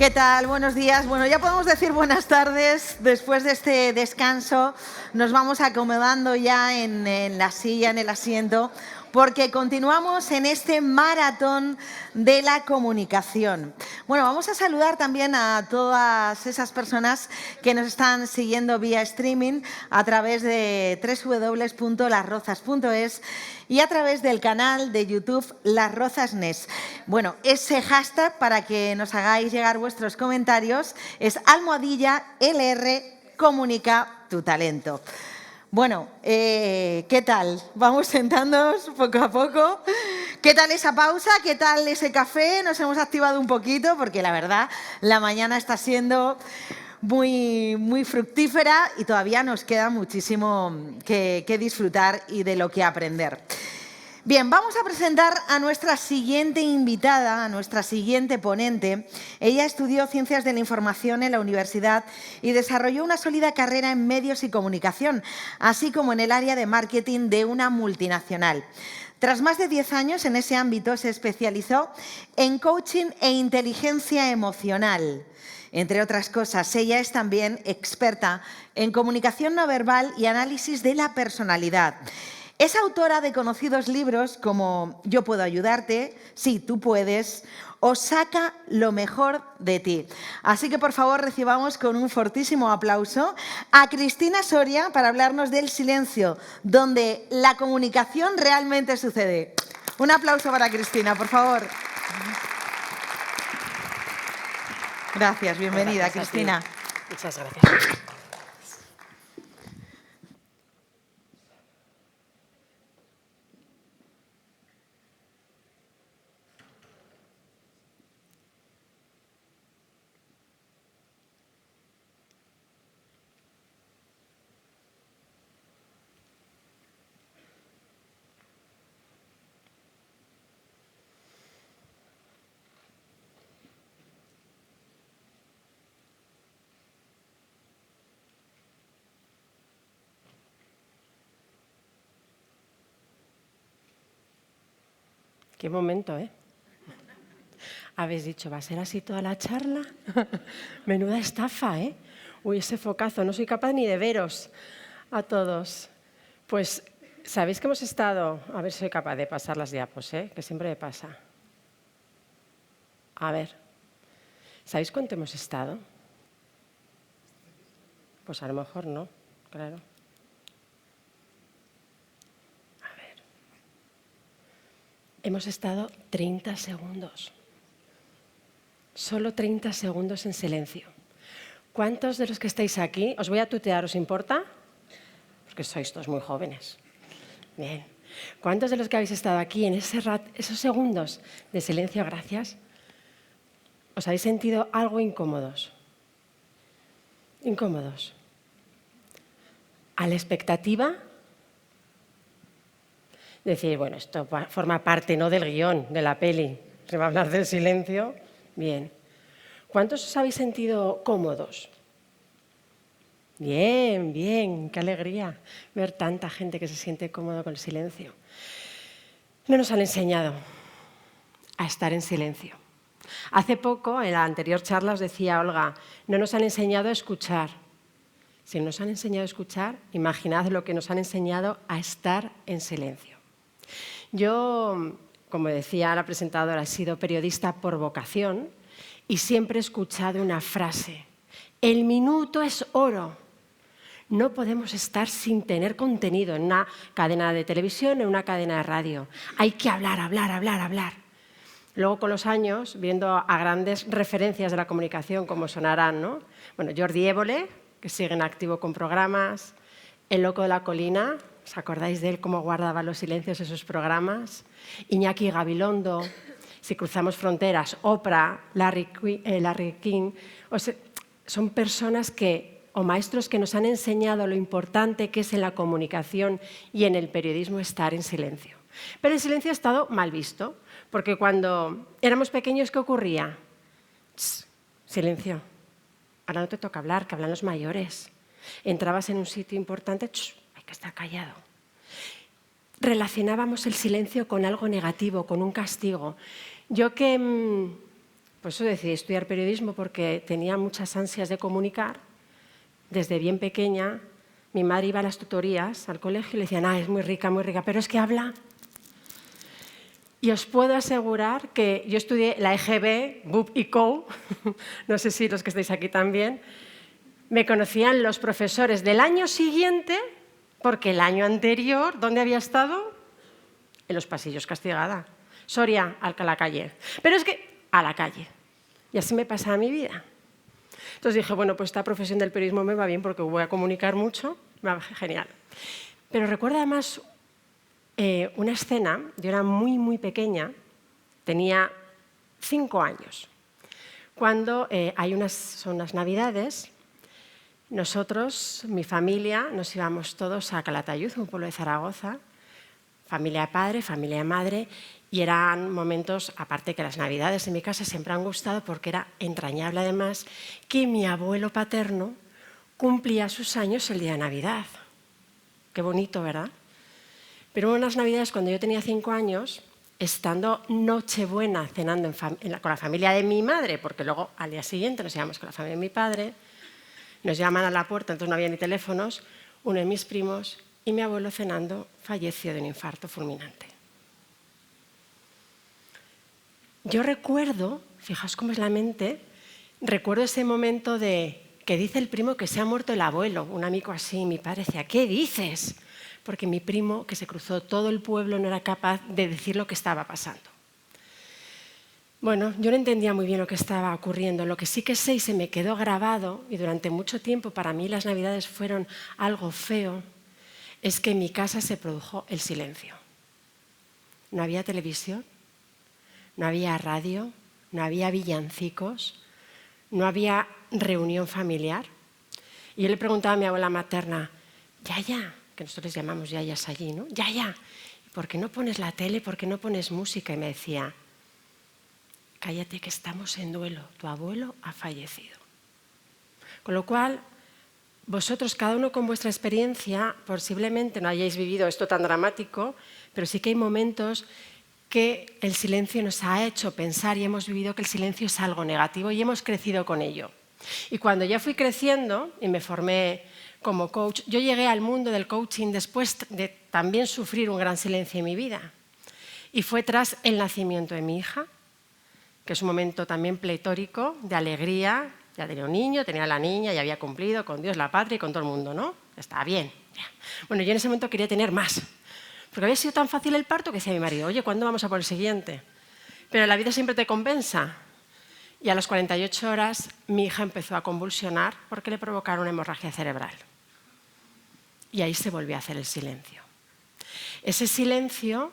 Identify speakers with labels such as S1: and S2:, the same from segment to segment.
S1: ¿Qué tal? Buenos días. Bueno, ya podemos decir buenas tardes. Después de este descanso nos vamos acomodando ya en la silla, en el asiento, porque continuamos en este maratón de la comunicación. Bueno, vamos a saludar también a todas esas personas que nos están siguiendo vía streaming a través de www.lasrozas.es y a través del canal de YouTube Las Rozas NES. Bueno, ese hashtag para que nos hagáis llegar vuestros comentarios es #LR Comunica tu talento. Bueno, ¿qué tal? Vamos sentándonos poco a poco. ¿Qué tal esa pausa? ¿Qué tal ese café? Nos hemos activado un poquito porque la verdad la mañana está siendo muy fructífera y todavía nos queda muchísimo que disfrutar y de lo que aprender. Bien, vamos a presentar a nuestra siguiente invitada, a nuestra siguiente ponente. Ella estudió Ciencias de la Información en la universidad y desarrolló una sólida carrera en medios y comunicación, así como en el área de marketing de una multinacional. Tras más de 10 años en ese ámbito, se especializó en coaching e inteligencia emocional. Entre otras cosas, ella es también experta en comunicación no verbal y análisis de la personalidad. Es autora de conocidos libros como Yo puedo ayudarte, Sí, tú puedes, o Saca lo mejor de ti. Así que, por favor, recibamos con un fortísimo aplauso a Cristina Soria para hablarnos del silencio, donde la comunicación realmente sucede. Un aplauso para Cristina, por favor. Gracias, bienvenida,
S2: Gracias,
S1: Cristina.
S2: Muchas gracias. Qué momento, ¿eh? Habéis dicho, ¿va a ser así toda la charla? Menuda estafa, ¿eh? Uy, ese focazo, no soy capaz ni de veros a todos. Pues, ¿sabéis que hemos estado? A ver si soy capaz de pasar las diapos, ¿eh? Que siempre me pasa. A ver, ¿sabéis cuánto hemos estado? Pues a lo mejor no, claro. A ver. Hemos estado 30 segundos. Solo 30 segundos en silencio. ¿Cuántos de los que estáis aquí, os voy a tutear, os importa? Porque sois todos muy jóvenes. Bien. ¿Cuántos de los que habéis estado aquí en esos segundos de silencio, gracias, os habéis sentido algo incómodos? Incómodos. A la expectativa de decir, bueno, esto forma parte, ¿no?, del guión, de la peli. Se va a hablar del silencio. Bien. ¿Cuántos os habéis sentido cómodos? Bien, bien, qué alegría ver tanta gente que se siente cómodo con el silencio. No nos han enseñado a estar en silencio. Hace poco, en la anterior charla, os decía Olga, no nos han enseñado a escuchar. Si nos han enseñado a escuchar, imaginad lo que nos han enseñado a estar en silencio. Yo, como decía la presentadora, he sido periodista por vocación y siempre he escuchado una frase: el minuto es oro. No podemos estar sin tener contenido en una cadena de televisión, en una cadena de radio. Hay que hablar, hablar, hablar, hablar. Luego, con los años, viendo a grandes referencias de la comunicación, como sonarán, ¿no? Bueno, Jordi Évole, que sigue en activo con programas, El Loco de la Colina, ¿os acordáis de él, cómo guardaba los silencios en sus programas? Iñaki Gabilondo, Si cruzamos fronteras, Oprah, Larry King. Son personas o maestros que nos han enseñado lo importante que es en la comunicación y en el periodismo estar en silencio. Pero el silencio ha estado mal visto, porque cuando éramos pequeños, ¿qué ocurría? Silencio. Ahora no te toca hablar, que hablan los mayores. Entrabas en un sitio importante, hay que estar callado. Relacionábamos el silencio con algo negativo, con un castigo. Yo que Por eso decidí estudiar periodismo, porque tenía muchas ansias de comunicar. Desde bien pequeña, mi madre iba a las tutorías al colegio y le decían, es muy rica, pero es que habla. Y os puedo asegurar que yo estudié la EGB, BUP y CO, no sé si los que estáis aquí también, me conocían los profesores del año siguiente, porque el año anterior, ¿dónde había estado? En los pasillos, castigada. Soria, a la calle. Pero es que a la calle. Y así me pasaba mi vida. Entonces dije, bueno, pues esta profesión del periodismo me va bien porque voy a comunicar mucho, me va genial. Pero recuerdo además una escena, yo era muy, muy pequeña, tenía 5 años, cuando son unas Navidades, nosotros, mi familia, nos íbamos todos a Calatayud, un pueblo de Zaragoza, familia de padre, familia de madre, y eran momentos, aparte que las Navidades en mi casa siempre han gustado, porque era entrañable además que mi abuelo paterno cumplía sus años el día de Navidad. Qué bonito, ¿verdad? Pero unas Navidades, cuando yo tenía 5 años, estando Nochebuena cenando con la familia de mi madre, porque luego al día siguiente nos íbamos con la familia de mi padre, nos llaman a la puerta, entonces no había ni teléfonos, uno de mis primos, y mi abuelo cenando falleció de un infarto fulminante. Yo recuerdo, fijaos cómo es la mente, recuerdo ese momento de que dice el primo que se ha muerto el abuelo, un amigo así, mi padre decía, ¿qué dices? Porque mi primo, que se cruzó todo el pueblo, no era capaz de decir lo que estaba pasando. Bueno, yo no entendía muy bien lo que estaba ocurriendo. Lo que sí que sé y se me quedó grabado, y durante mucho tiempo para mí las Navidades fueron algo feo, es que en mi casa se produjo el silencio. No había televisión, no había radio, no había villancicos, no había reunión familiar. Y yo le preguntaba a mi abuela materna, Yaya, que nosotros les llamamos yayas allí, ¿no? Yaya, ¿por qué no pones la tele? ¿Por qué no pones música? Y me decía, cállate que estamos en duelo, tu abuelo ha fallecido. Con lo cual, vosotros, cada uno con vuestra experiencia, posiblemente no hayáis vivido esto tan dramático, pero sí que hay momentos que el silencio nos ha hecho pensar y hemos vivido que el silencio es algo negativo y hemos crecido con ello. Y cuando ya fui creciendo y me formé como coach, yo llegué al mundo del coaching después de también sufrir un gran silencio en mi vida. Y fue tras el nacimiento de mi hija, que es un momento también pletórico de alegría. Ya tenía un niño, tenía a la niña, ya había cumplido con Dios, la patria y con todo el mundo, ¿no? Estaba bien. Bueno, yo en ese momento quería tener más. Porque había sido tan fácil el parto que decía mi marido, oye, ¿cuándo vamos a por el siguiente? Pero la vida siempre te compensa. Y a las 48 horas mi hija empezó a convulsionar porque le provocaron una hemorragia cerebral. Y ahí se volvió a hacer el silencio. Ese silencio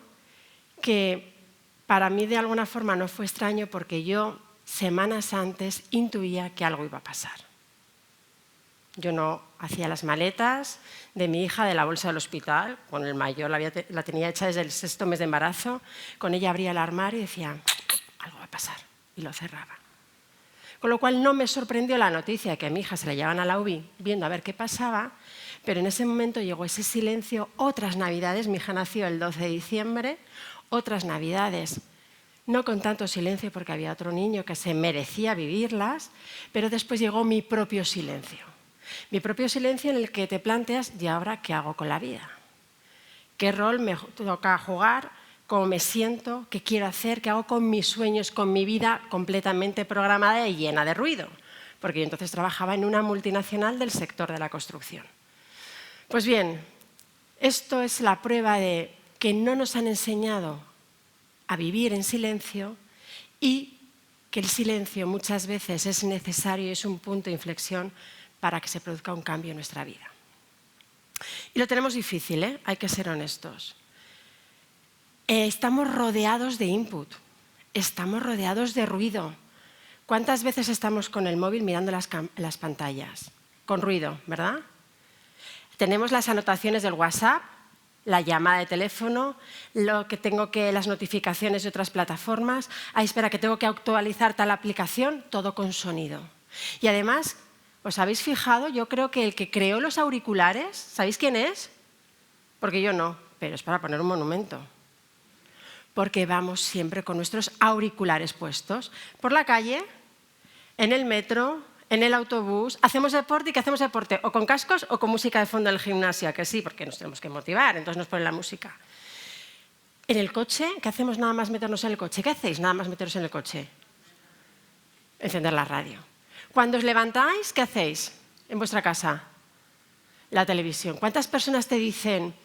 S2: que para mí de alguna forma no fue extraño porque yo semanas antes intuía que algo iba a pasar. Yo no hacía las maletas de mi hija de la bolsa del hospital, con el mayor la tenía hecha desde el 6.º mes de embarazo, con ella abría el armario y decía, algo va a pasar, y lo cerraba. Con lo cual no me sorprendió la noticia de que a mi hija se la llevaban a la UBI viendo a ver qué pasaba, pero en ese momento llegó ese silencio, otras Navidades, mi hija nació el 12 de diciembre, otras Navidades, no con tanto silencio porque había otro niño que se merecía vivirlas, pero después llegó mi propio silencio. Mi propio silencio en el que te planteas, ¿y ahora qué hago con la vida? ¿Qué rol me toca jugar? ¿Cómo me siento? ¿Qué quiero hacer? ¿Qué hago con mis sueños, con mi vida completamente programada y llena de ruido? Porque yo entonces trabajaba en una multinacional del sector de la construcción. Pues bien, esto es la prueba de que no nos han enseñado a vivir en silencio y que el silencio muchas veces es necesario y es un punto de inflexión para que se produzca un cambio en nuestra vida. Y lo tenemos difícil, ¿eh? Hay que ser honestos. Estamos rodeados de input, estamos rodeados de ruido. ¿Cuántas veces estamos con el móvil mirando las pantallas? Con ruido, ¿verdad? Tenemos las anotaciones del WhatsApp, la llamada de teléfono, las notificaciones de otras plataformas. Espera, que tengo que actualizar tal aplicación, todo con sonido. Y además, ¿os habéis fijado? Yo creo que el que creó los auriculares, ¿sabéis quién es? Porque yo no, pero es para poner un monumento. porque vamos siempre con nuestros auriculares puestos. Por la calle, en el metro, en el autobús, hacemos deporte. ¿Y qué hacemos deporte? O con cascos o con música de fondo en el gimnasio, que sí, porque nos tenemos que motivar, entonces nos ponen la música. En el coche, ¿qué hacemos nada más meternos en el coche? ¿Qué hacéis nada más meteros en el coche? Encender la radio. Cuando os levantáis, ¿qué hacéis en vuestra casa? La televisión. ¿Cuántas personas te dicen,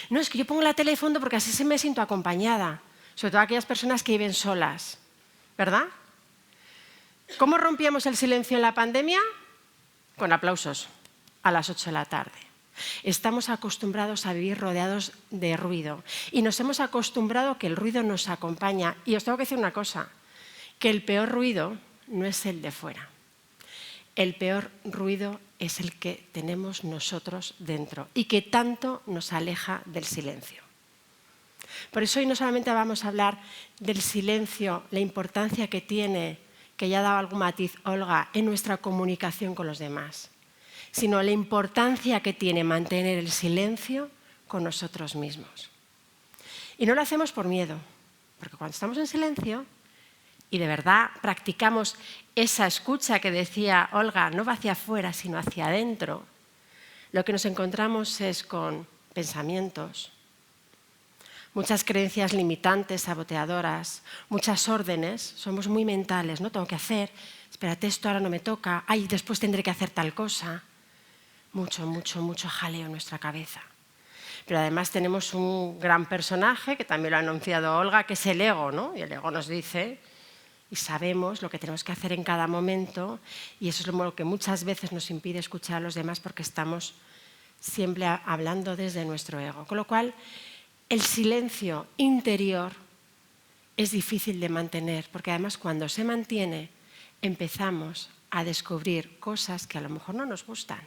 S2: no, es que yo pongo la tele de fondo porque así se me siento acompañada? Sobre todo aquellas personas que viven solas, ¿verdad? ¿Cómo rompíamos el silencio en la pandemia? Con aplausos a las 8 de la tarde. Estamos acostumbrados a vivir rodeados de ruido y nos hemos acostumbrado a que el ruido nos acompaña. Y os tengo que decir una cosa, que el peor ruido no es el de fuera. El peor ruido es el que tenemos nosotros dentro y que tanto nos aleja del silencio. Por eso hoy no solamente vamos a hablar del silencio, la importancia que tiene, que ya ha dado algún matiz Olga, en nuestra comunicación con los demás, sino la importancia que tiene mantener el silencio con nosotros mismos. Y no lo hacemos por miedo, porque cuando estamos en silencio y de verdad practicamos esa escucha que decía Olga, no va hacia afuera, sino hacia adentro, lo que nos encontramos es con pensamientos, muchas creencias limitantes, saboteadoras, muchas órdenes, somos muy mentales, ¿no? Tengo que hacer, espérate, esto ahora no me toca, ay, después tendré que hacer tal cosa. Mucho jaleo en nuestra cabeza. Pero además tenemos un gran personaje, que también lo ha anunciado Olga, que es el ego, ¿no? Y el ego nos dice, y sabemos lo que tenemos que hacer en cada momento, y eso es lo que muchas veces nos impide escuchar a los demás porque estamos siempre hablando desde nuestro ego. Con lo cual, el silencio interior es difícil de mantener, porque además cuando se mantiene empezamos a descubrir cosas que a lo mejor no nos gustan,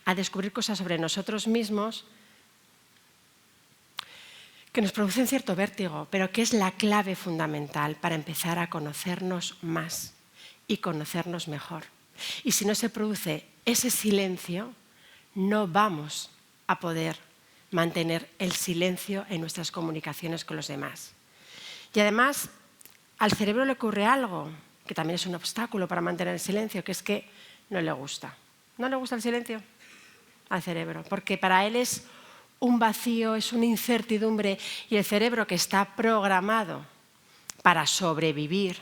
S2: a descubrir cosas sobre nosotros mismos que nos producen cierto vértigo, pero que es la clave fundamental para empezar a conocernos más y conocernos mejor. Y si no se produce ese silencio, no vamos a poder mantener el silencio en nuestras comunicaciones con los demás. Y además, al cerebro le ocurre algo que también es un obstáculo para mantener el silencio, que es que no le gusta. ¿No le gusta el silencio? Al cerebro, porque para él es un vacío, es una incertidumbre, y el cerebro, que está programado para sobrevivir,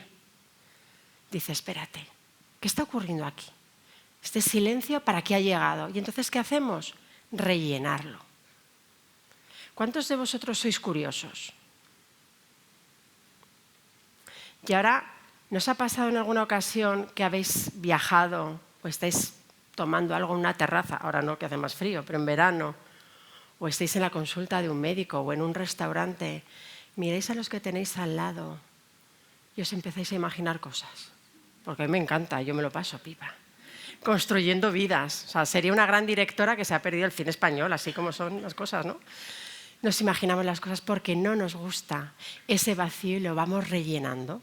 S2: dice, espérate, ¿qué está ocurriendo aquí? Este silencio, ¿para qué ha llegado? Y entonces, ¿qué hacemos? Rellenarlo. ¿Cuántos de vosotros sois curiosos? Y ahora, ¿nos ha pasado en alguna ocasión que habéis viajado o estáis tomando algo en una terraza, ahora no, que hace más frío, pero en verano, o estáis en la consulta de un médico o en un restaurante, miráis a los que tenéis al lado y os empezáis a imaginar cosas? Porque a mí me encanta, yo me lo paso pipa. Construyendo vidas. O sea, sería una gran directora que se ha perdido el cine español, así como son las cosas, ¿no? Nos imaginamos las cosas porque no nos gusta ese vacío y lo vamos rellenando.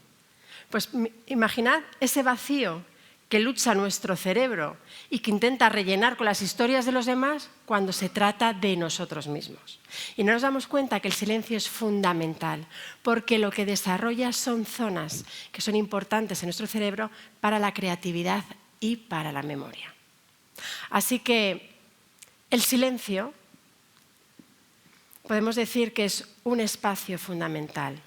S2: Pues imaginad ese vacío que lucha nuestro cerebro y que intenta rellenar con las historias de los demás cuando se trata de nosotros mismos. Y no nos damos cuenta que el silencio es fundamental, porque lo que desarrolla son zonas que son importantes en nuestro cerebro para la creatividad y para la memoria. Así que el silencio podemos decir que es un espacio fundamental,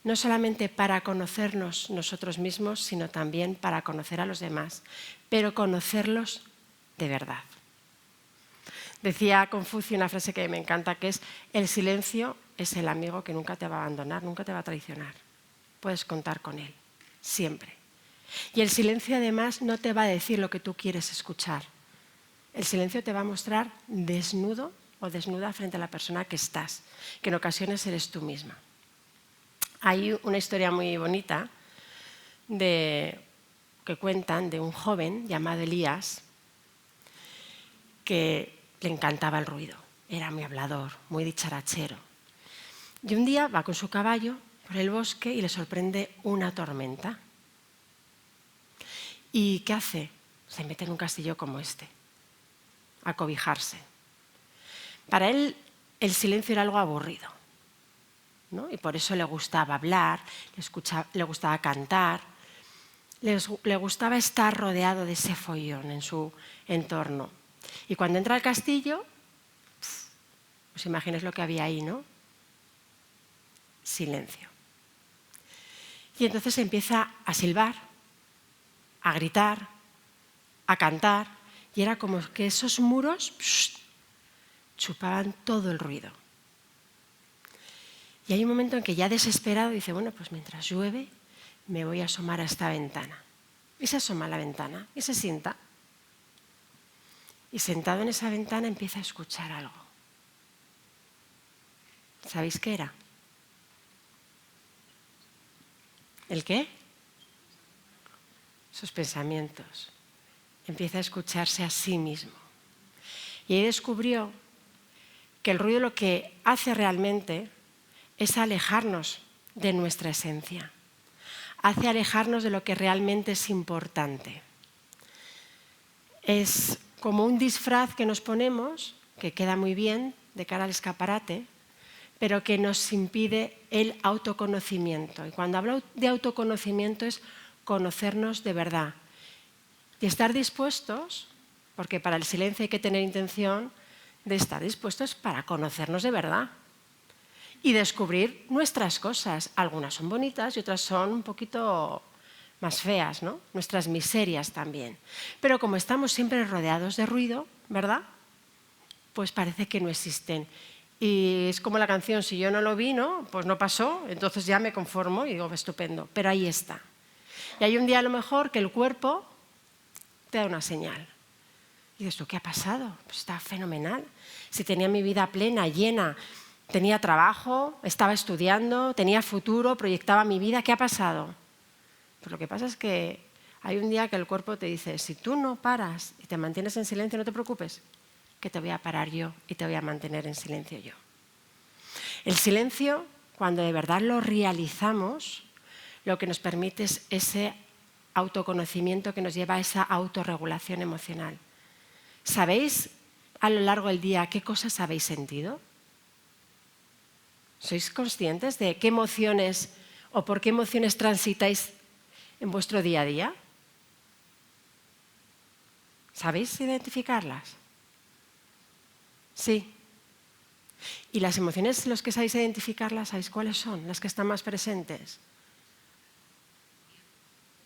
S2: no solamente para conocernos nosotros mismos, sino también para conocer a los demás, pero conocerlos de verdad. Decía Confucio una frase que me encanta, que es: el silencio es el amigo que nunca te va a abandonar, nunca te va a traicionar. Puedes contar con él, siempre. Y el silencio además no te va a decir lo que tú quieres escuchar. El silencio te va a mostrar desnudo o desnuda frente a la persona que estás, que en ocasiones eres tú misma. Hay una historia muy bonita que cuentan de un joven llamado Elías que le encantaba el ruido. Era muy hablador, muy dicharachero. Y un día va con su caballo por el bosque y le sorprende una tormenta. ¿Y qué hace? Se mete en un castillo como este, a cobijarse. Para él el silencio era algo aburrido. ¿no? Y por eso le gustaba hablar, le gustaba cantar, le gustaba estar rodeado de ese follón en su entorno. Y cuando entra al castillo, pues imaginéis lo que había ahí, ¿no? Silencio. Y entonces empieza a silbar, a gritar, a cantar, y era como que esos muros chupaban todo el ruido. Y hay un momento en que ya desesperado dice, bueno, pues mientras llueve me voy a asomar a esta ventana. Y se asoma a la ventana y se sienta. Y sentado en esa ventana empieza a escuchar algo. ¿Sabéis qué era? ¿El qué? Sus pensamientos. Empieza a escucharse a sí mismo. Y ahí descubrió que el ruido lo que hace realmente es alejarnos de nuestra esencia. Hace alejarnos de lo que realmente es importante. Es como un disfraz que nos ponemos, que queda muy bien de cara al escaparate, pero que nos impide el autoconocimiento. Y cuando hablo de autoconocimiento es conocernos de verdad. Y estar dispuestos, porque para el silencio hay que tener intención de estar dispuestos para conocernos de verdad y descubrir nuestras cosas. Algunas son bonitas y otras son un poquito más feas, ¿no? Nuestras miserias también. Pero como estamos siempre rodeados de ruido, ¿verdad? Pues parece que no existen. Y es como la canción, si yo no lo vi, ¿no? Pues no pasó, entonces ya me conformo y digo, estupendo, pero ahí está. Y hay un día a lo mejor que el cuerpo te da una señal. Y dices, ¿tú qué ha pasado? Pues está fenomenal. Si tenía mi vida plena, llena, tenía trabajo, estaba estudiando, tenía futuro, proyectaba mi vida, ¿qué ha pasado? Pues lo que pasa es que hay un día que el cuerpo te dice, si tú no paras y te mantienes en silencio, no te preocupes, que te voy a parar yo y te voy a mantener en silencio yo. El silencio, cuando de verdad lo realizamos, lo que nos permite es ese autoconocimiento que nos lleva a esa autorregulación emocional. ¿Sabéis a lo largo del día qué cosas habéis sentido? ¿Sois conscientes de qué emociones o por qué emociones transitáis en vuestro día a día? ¿Sabéis identificarlas? Sí. ¿Y las emociones, los que sabéis identificarlas, sabéis cuáles son? Las que están más presentes.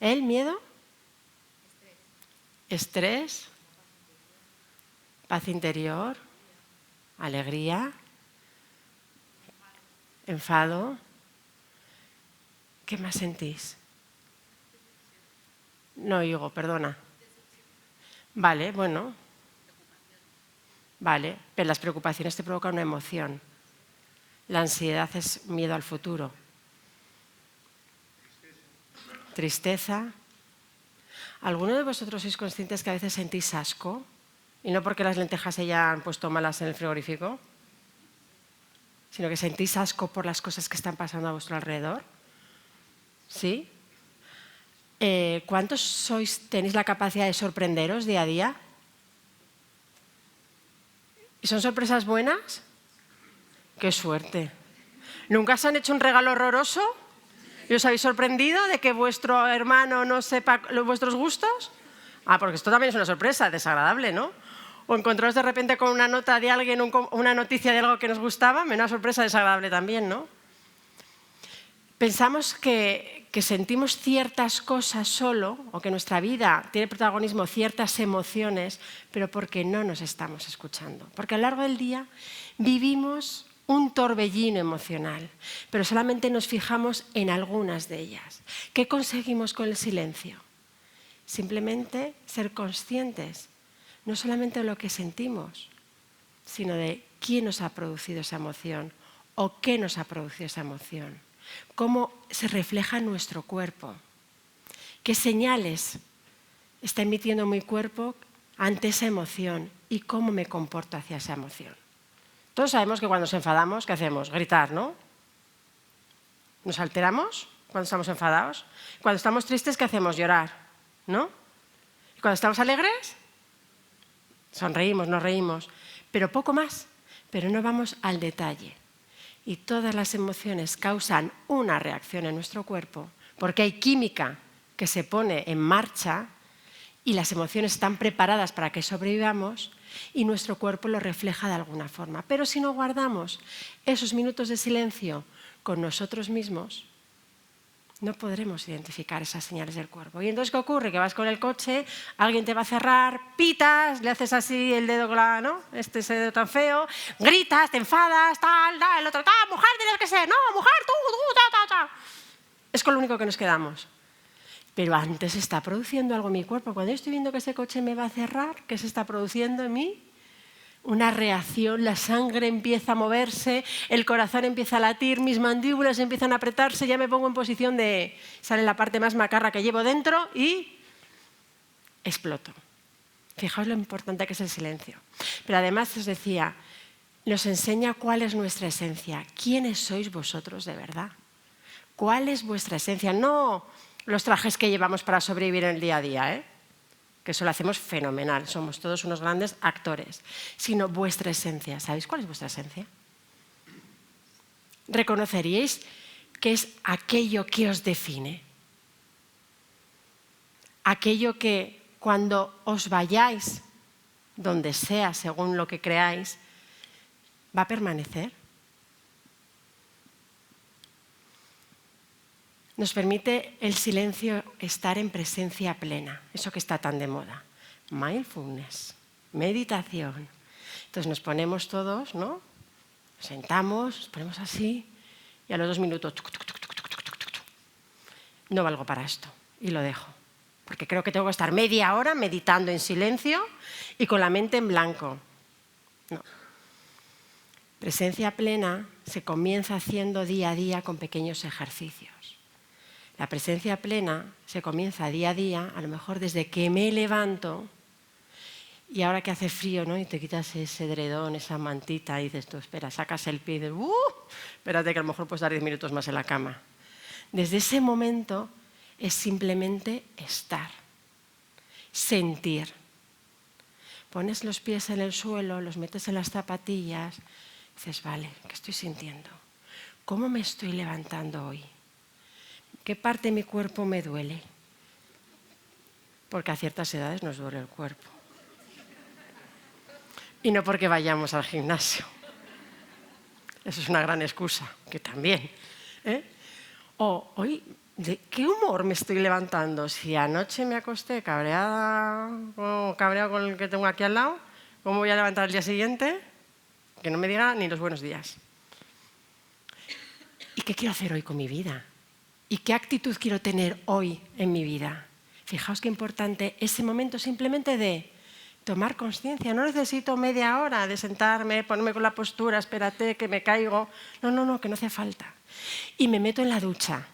S2: ¿El miedo? Estrés. Paz interior. Alegría. Enfado. ¿Qué más sentís? No oigo, perdona. Vale, bueno. Vale, pero las preocupaciones te provocan una emoción. La ansiedad es miedo al futuro. Tristeza. ¿Alguno de vosotros sois conscientes que a veces sentís asco? Y no porque las lentejas se hayan puesto malas en el frigorífico, sino que sentís asco por las cosas que están pasando a vuestro alrededor. ¿Sí? ¿Cuántos tenéis la capacidad de sorprenderos día a día? ¿Y son sorpresas buenas? ¡Qué suerte! ¿Nunca os han hecho un regalo horroroso? ¿Y os habéis sorprendido de que vuestro hermano no sepa vuestros gustos? Porque esto también es una sorpresa, desagradable, ¿no? O encontraros de repente con una nota de alguien, una noticia de algo que nos gustaba, una sorpresa desagradable también, ¿no? Pensamos que sentimos ciertas cosas solo, o que nuestra vida tiene protagonismo ciertas emociones, pero porque no nos estamos escuchando. Porque a lo largo del día vivimos un torbellino emocional, pero solamente nos fijamos en algunas de ellas. ¿Qué conseguimos con el silencio? Simplemente ser conscientes, no solamente de lo que sentimos, sino de quién nos ha producido esa emoción o qué nos ha producido esa emoción. Cómo se refleja en nuestro cuerpo. ¿Qué señales está emitiendo mi cuerpo ante esa emoción y cómo me comporto hacia esa emoción? Todos sabemos que cuando nos enfadamos, ¿qué hacemos? Gritar, ¿no? ¿Nos alteramos cuando estamos enfadados? Cuando estamos tristes, ¿qué hacemos? Llorar, ¿no? ¿Y cuando estamos alegres? Sonreímos, nos reímos, pero poco más, pero no vamos al detalle. y todas las emociones causan una reacción en nuestro cuerpo, porque hay química que se pone en marcha y las emociones están preparadas para que sobrevivamos y nuestro cuerpo lo refleja de alguna forma. Pero si no guardamos esos minutos de silencio con nosotros mismos, no podremos identificar esas señales del cuerpo. Y entonces, ¿qué ocurre? Que vas con el coche, alguien te va a cerrar, pitas, le haces así el dedo, ¿no? Ese dedo tan feo, gritas, te enfadas, tal, el otro, mujer, tienes que ser, no, mujer, tú, ta. Es con lo único que nos quedamos. Pero antes se está produciendo algo en mi cuerpo. Cuando yo estoy viendo que ese coche me va a cerrar, ¿qué se está produciendo en mí? Una reacción, la sangre empieza a moverse, el corazón empieza a latir, mis mandíbulas empiezan a apretarse, ya me pongo en posición de... Sale la parte más macarra que llevo dentro y exploto. Fijaos lo importante que es el silencio. Pero además os decía, nos enseña cuál es nuestra esencia. ¿Quiénes sois vosotros de verdad? ¿Cuál es vuestra esencia? No los trajes que llevamos para sobrevivir en el día a día, que eso lo hacemos fenomenal, somos todos unos grandes actores, sino vuestra esencia. ¿Sabéis cuál es vuestra esencia? ¿Reconoceríais qué es aquello que os define? Aquello que cuando os vayáis, donde sea, según lo que creáis, va a permanecer. Nos permite el silencio estar en presencia plena, eso que está tan de moda. Mindfulness, meditación. Entonces nos ponemos todos, ¿no? Nos sentamos, nos ponemos así y a los 2 minutos no valgo para esto y lo dejo. Porque creo que tengo que estar media hora meditando en silencio y con la mente en blanco. No. Presencia plena se comienza haciendo día a día con pequeños ejercicios. La presencia plena se comienza día a día, a lo mejor desde que me levanto y ahora que hace frío, ¿no? Y te quitas ese edredón, esa mantita y dices tú, espera, sacas el pie y dices, espérate que a lo mejor puedes dar 10 minutos más en la cama. Desde ese momento es simplemente estar, sentir. Pones los pies en el suelo, los metes en las zapatillas, dices, vale, ¿qué estoy sintiendo? ¿Cómo me estoy levantando hoy? ¿Qué parte de mi cuerpo me duele? Porque a ciertas edades nos duele el cuerpo. Y no porque vayamos al gimnasio. Eso es una gran excusa, que también. O hoy, ¿de qué humor me estoy levantando? Si anoche me acosté cabreada o cabreado con el que tengo aquí al lado, ¿cómo voy a levantar el día siguiente? Que no me diga ni los buenos días. ¿Y qué quiero hacer hoy con mi vida? ¿Y qué actitud quiero tener hoy en mi vida? Fijaos qué importante ese momento simplemente de tomar conciencia. No necesito media hora de sentarme, ponerme con la postura, espérate que me caigo. No, que no hace falta. Y me meto en la ducha.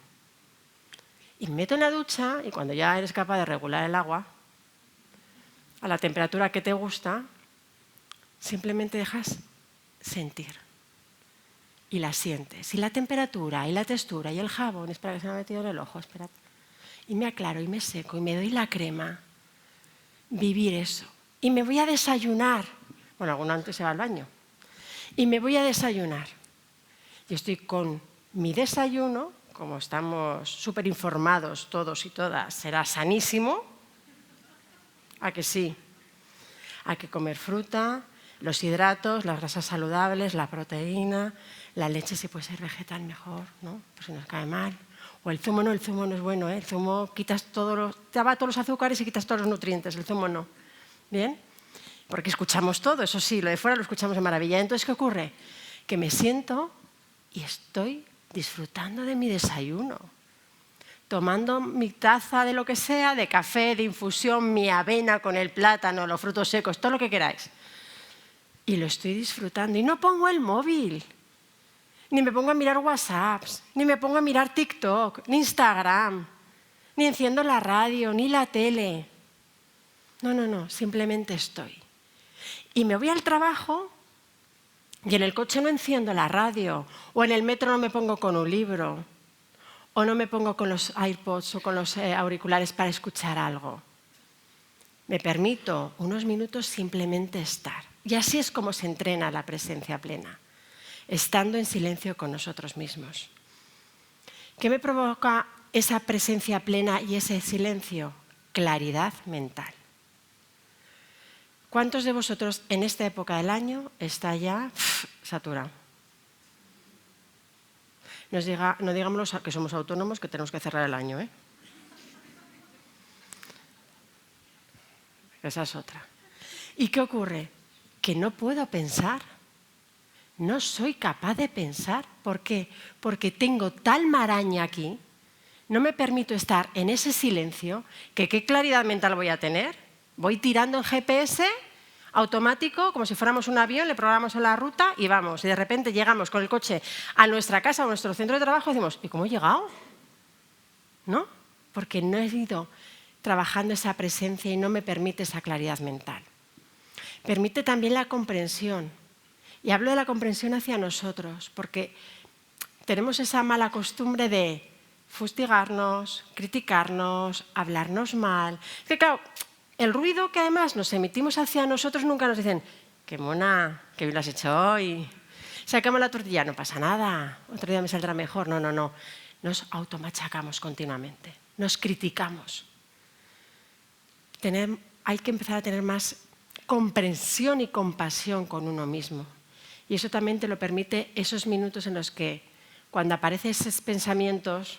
S2: Y me meto en la ducha y cuando ya eres capaz de regular el agua a la temperatura que te gusta, simplemente dejas sentir. Y la sientes. Y la temperatura, y la textura, y el jabón, espera que se me ha metido en el ojo, espera. Y me aclaro, y me seco, y me doy la crema. Vivir eso. Y me voy a desayunar. Bueno, alguno antes se va al baño. Y me voy a desayunar. Yo estoy con mi desayuno, como estamos súper informados todos y todas, será sanísimo. ¿A que sí? Hay que comer fruta, los hidratos, las grasas saludables, la proteína, la leche si puede ser vegetal mejor, ¿no? Pues si nos cae mal. O el zumo no es bueno, ¿eh? El zumo te va todos los azúcares y quitas todos los nutrientes, el zumo no. ¿Bien? Porque escuchamos todo, eso sí, lo de fuera lo escuchamos de maravilla. Entonces, ¿qué ocurre? Que me siento y estoy disfrutando de mi desayuno. Tomando mi taza de lo que sea, de café, de infusión, mi avena con el plátano, los frutos secos, todo lo que queráis. Y lo estoy disfrutando. Y no pongo el móvil, ni me pongo a mirar WhatsApps, ni me pongo a mirar TikTok, ni Instagram, ni enciendo la radio, ni la tele. No, simplemente estoy. Y me voy al trabajo y en el coche no enciendo la radio, o en el metro no me pongo con un libro, o no me pongo con los iPods o con los auriculares para escuchar algo. Me permito unos minutos simplemente estar. Y así es como se entrena la presencia plena. estando en silencio con nosotros mismos. ¿Qué me provoca esa presencia plena y ese silencio? Claridad mental. ¿Cuántos de vosotros en esta época del año está ya saturado? No digamos los que somos autónomos que tenemos que cerrar el año, ¿eh? Esa es otra. ¿Y qué ocurre? Que no puedo pensar. No soy capaz de pensar. ¿Por qué? Porque tengo tal maraña aquí, no me permito estar en ese silencio, que qué claridad mental voy a tener. Voy tirando en GPS automático, como si fuéramos un avión, le programamos en la ruta y vamos. Y de repente llegamos con el coche a nuestra casa o a nuestro centro de trabajo y decimos, ¿y cómo he llegado? ¿No? Porque no he ido trabajando esa presencia y no me permite esa claridad mental. Permite también la comprensión. Y hablo de la comprensión hacia nosotros, porque tenemos esa mala costumbre de fustigarnos, criticarnos, hablarnos mal. Es que claro, el ruido que además nos emitimos hacia nosotros nunca nos dicen, qué mona, qué bien lo has hecho hoy. Sacamos la tortilla, no pasa nada, otro día me saldrá mejor. No, no, no. Nos automachacamos continuamente, nos criticamos. Hay que empezar a tener más comprensión y compasión con uno mismo. Y eso también te lo permite esos minutos en los que, cuando aparecen esos pensamientos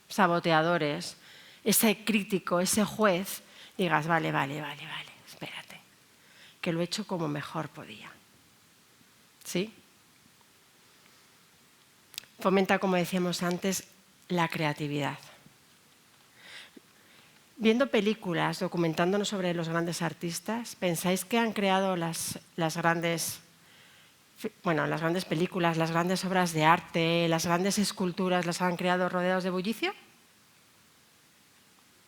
S2: saboteadores, ese crítico, ese juez, digas, vale, espérate, que lo he hecho como mejor podía. ¿Sí? Fomenta, como decíamos antes, la creatividad. Viendo películas, documentándonos sobre los grandes artistas, ¿pensáis que han creado las grandes películas, las grandes obras de arte, las grandes esculturas, las han creado rodeados de bullicio?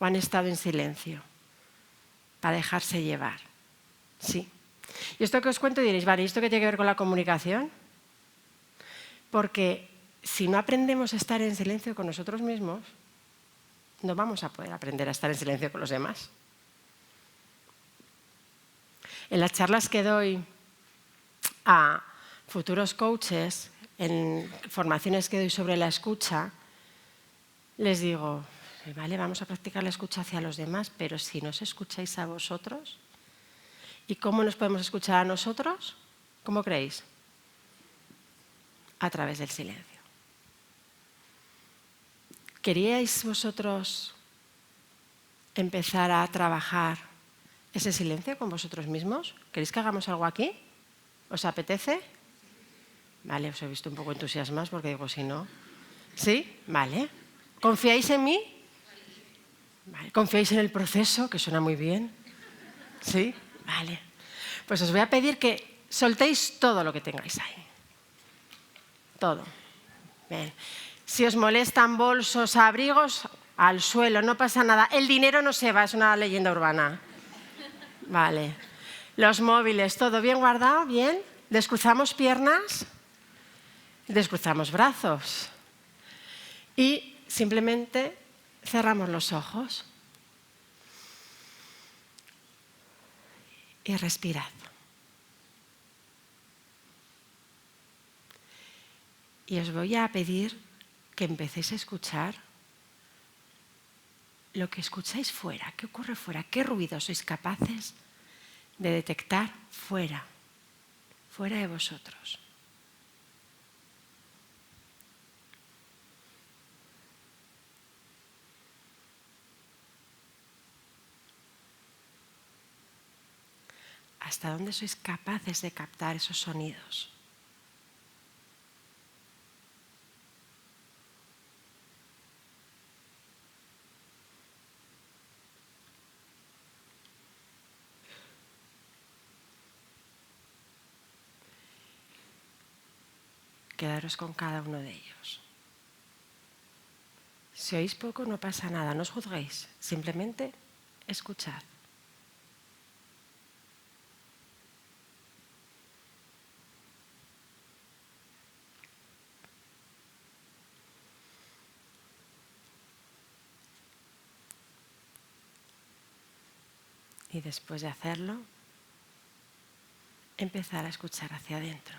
S2: ¿O han estado en silencio para dejarse llevar? Sí. Y esto que os cuento diréis, vale, ¿y esto qué tiene que ver con la comunicación? Porque si no aprendemos a estar en silencio con nosotros mismos, no vamos a poder aprender a estar en silencio con los demás. En las charlas que doy a futuros coaches, en formaciones que doy sobre la escucha, les digo, vale, vamos a practicar la escucha hacia los demás, pero si no os escucháis a vosotros, ¿y cómo nos podemos escuchar a nosotros? ¿Cómo creéis? A través del silencio. ¿Queríais vosotros empezar a trabajar ese silencio con vosotros mismos? ¿Queréis que hagamos algo aquí? ¿Os apetece? Vale, os he visto un poco entusiasmados porque digo, si no... ¿Sí? Vale. ¿Confiáis en mí? Vale. ¿Confiáis en el proceso? Que suena muy bien. ¿Sí? Vale. Pues os voy a pedir que soltéis todo lo que tengáis ahí. Todo. Bien. Si os molestan bolsos, abrigos, al suelo, no pasa nada. El dinero no se va, es una leyenda urbana. Vale. Los móviles, todo bien guardado, bien. Descruzamos piernas, descruzamos brazos. Y simplemente cerramos los ojos. Y respirad. Y os voy a pedir que empecéis a escuchar lo que escucháis fuera. ¿Qué ocurre fuera? ¿Qué ruidos sois capaces de detectar fuera de vosotros? ¿Hasta dónde sois capaces de captar esos sonidos? Quedaros con cada uno de ellos. Si oís poco, no pasa nada, no os juzguéis, simplemente escuchad. Y después de hacerlo, empezar a escuchar hacia adentro.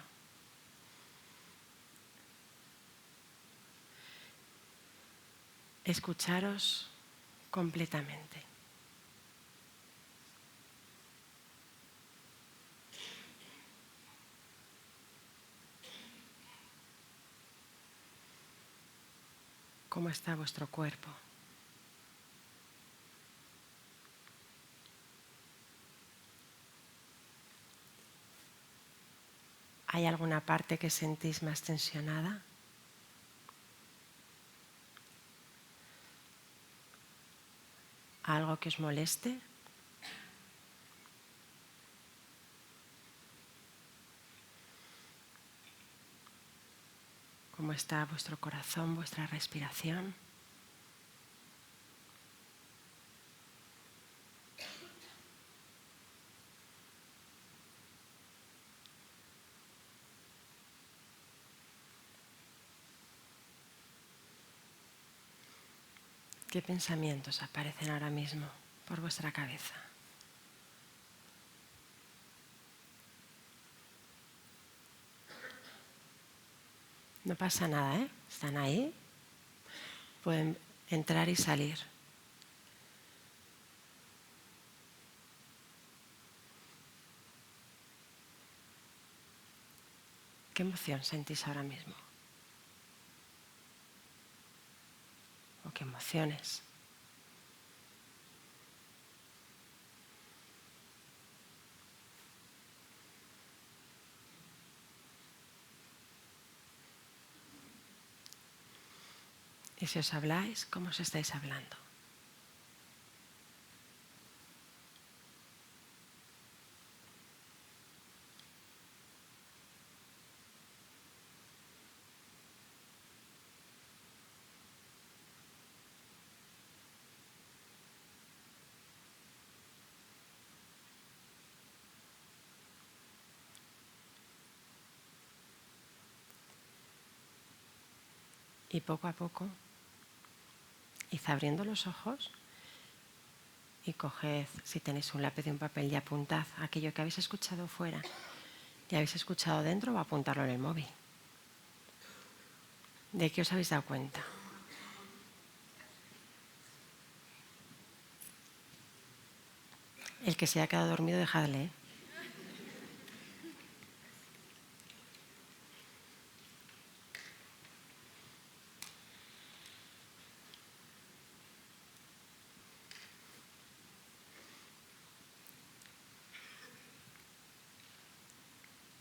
S2: escucharos completamente. ¿Cómo está vuestro cuerpo? ¿Hay alguna parte que sentís más tensionada? ¿Algo que os moleste? ¿Cómo está vuestro corazón, vuestra respiración? ¿Qué pensamientos aparecen ahora mismo por vuestra cabeza? No pasa nada, ¿eh? Están ahí, pueden entrar y salir. ¿Qué emoción sentís ahora mismo? ¿O qué emociones? Y si os habláis, ¿cómo os estáis hablando? Y poco a poco, id abriendo los ojos y coged, si tenéis un lápiz y un papel, y apuntad aquello que habéis escuchado fuera y habéis escuchado dentro, o apuntarlo en el móvil. ¿De qué os habéis dado cuenta? El que se haya quedado dormido, dejadle, ¿eh?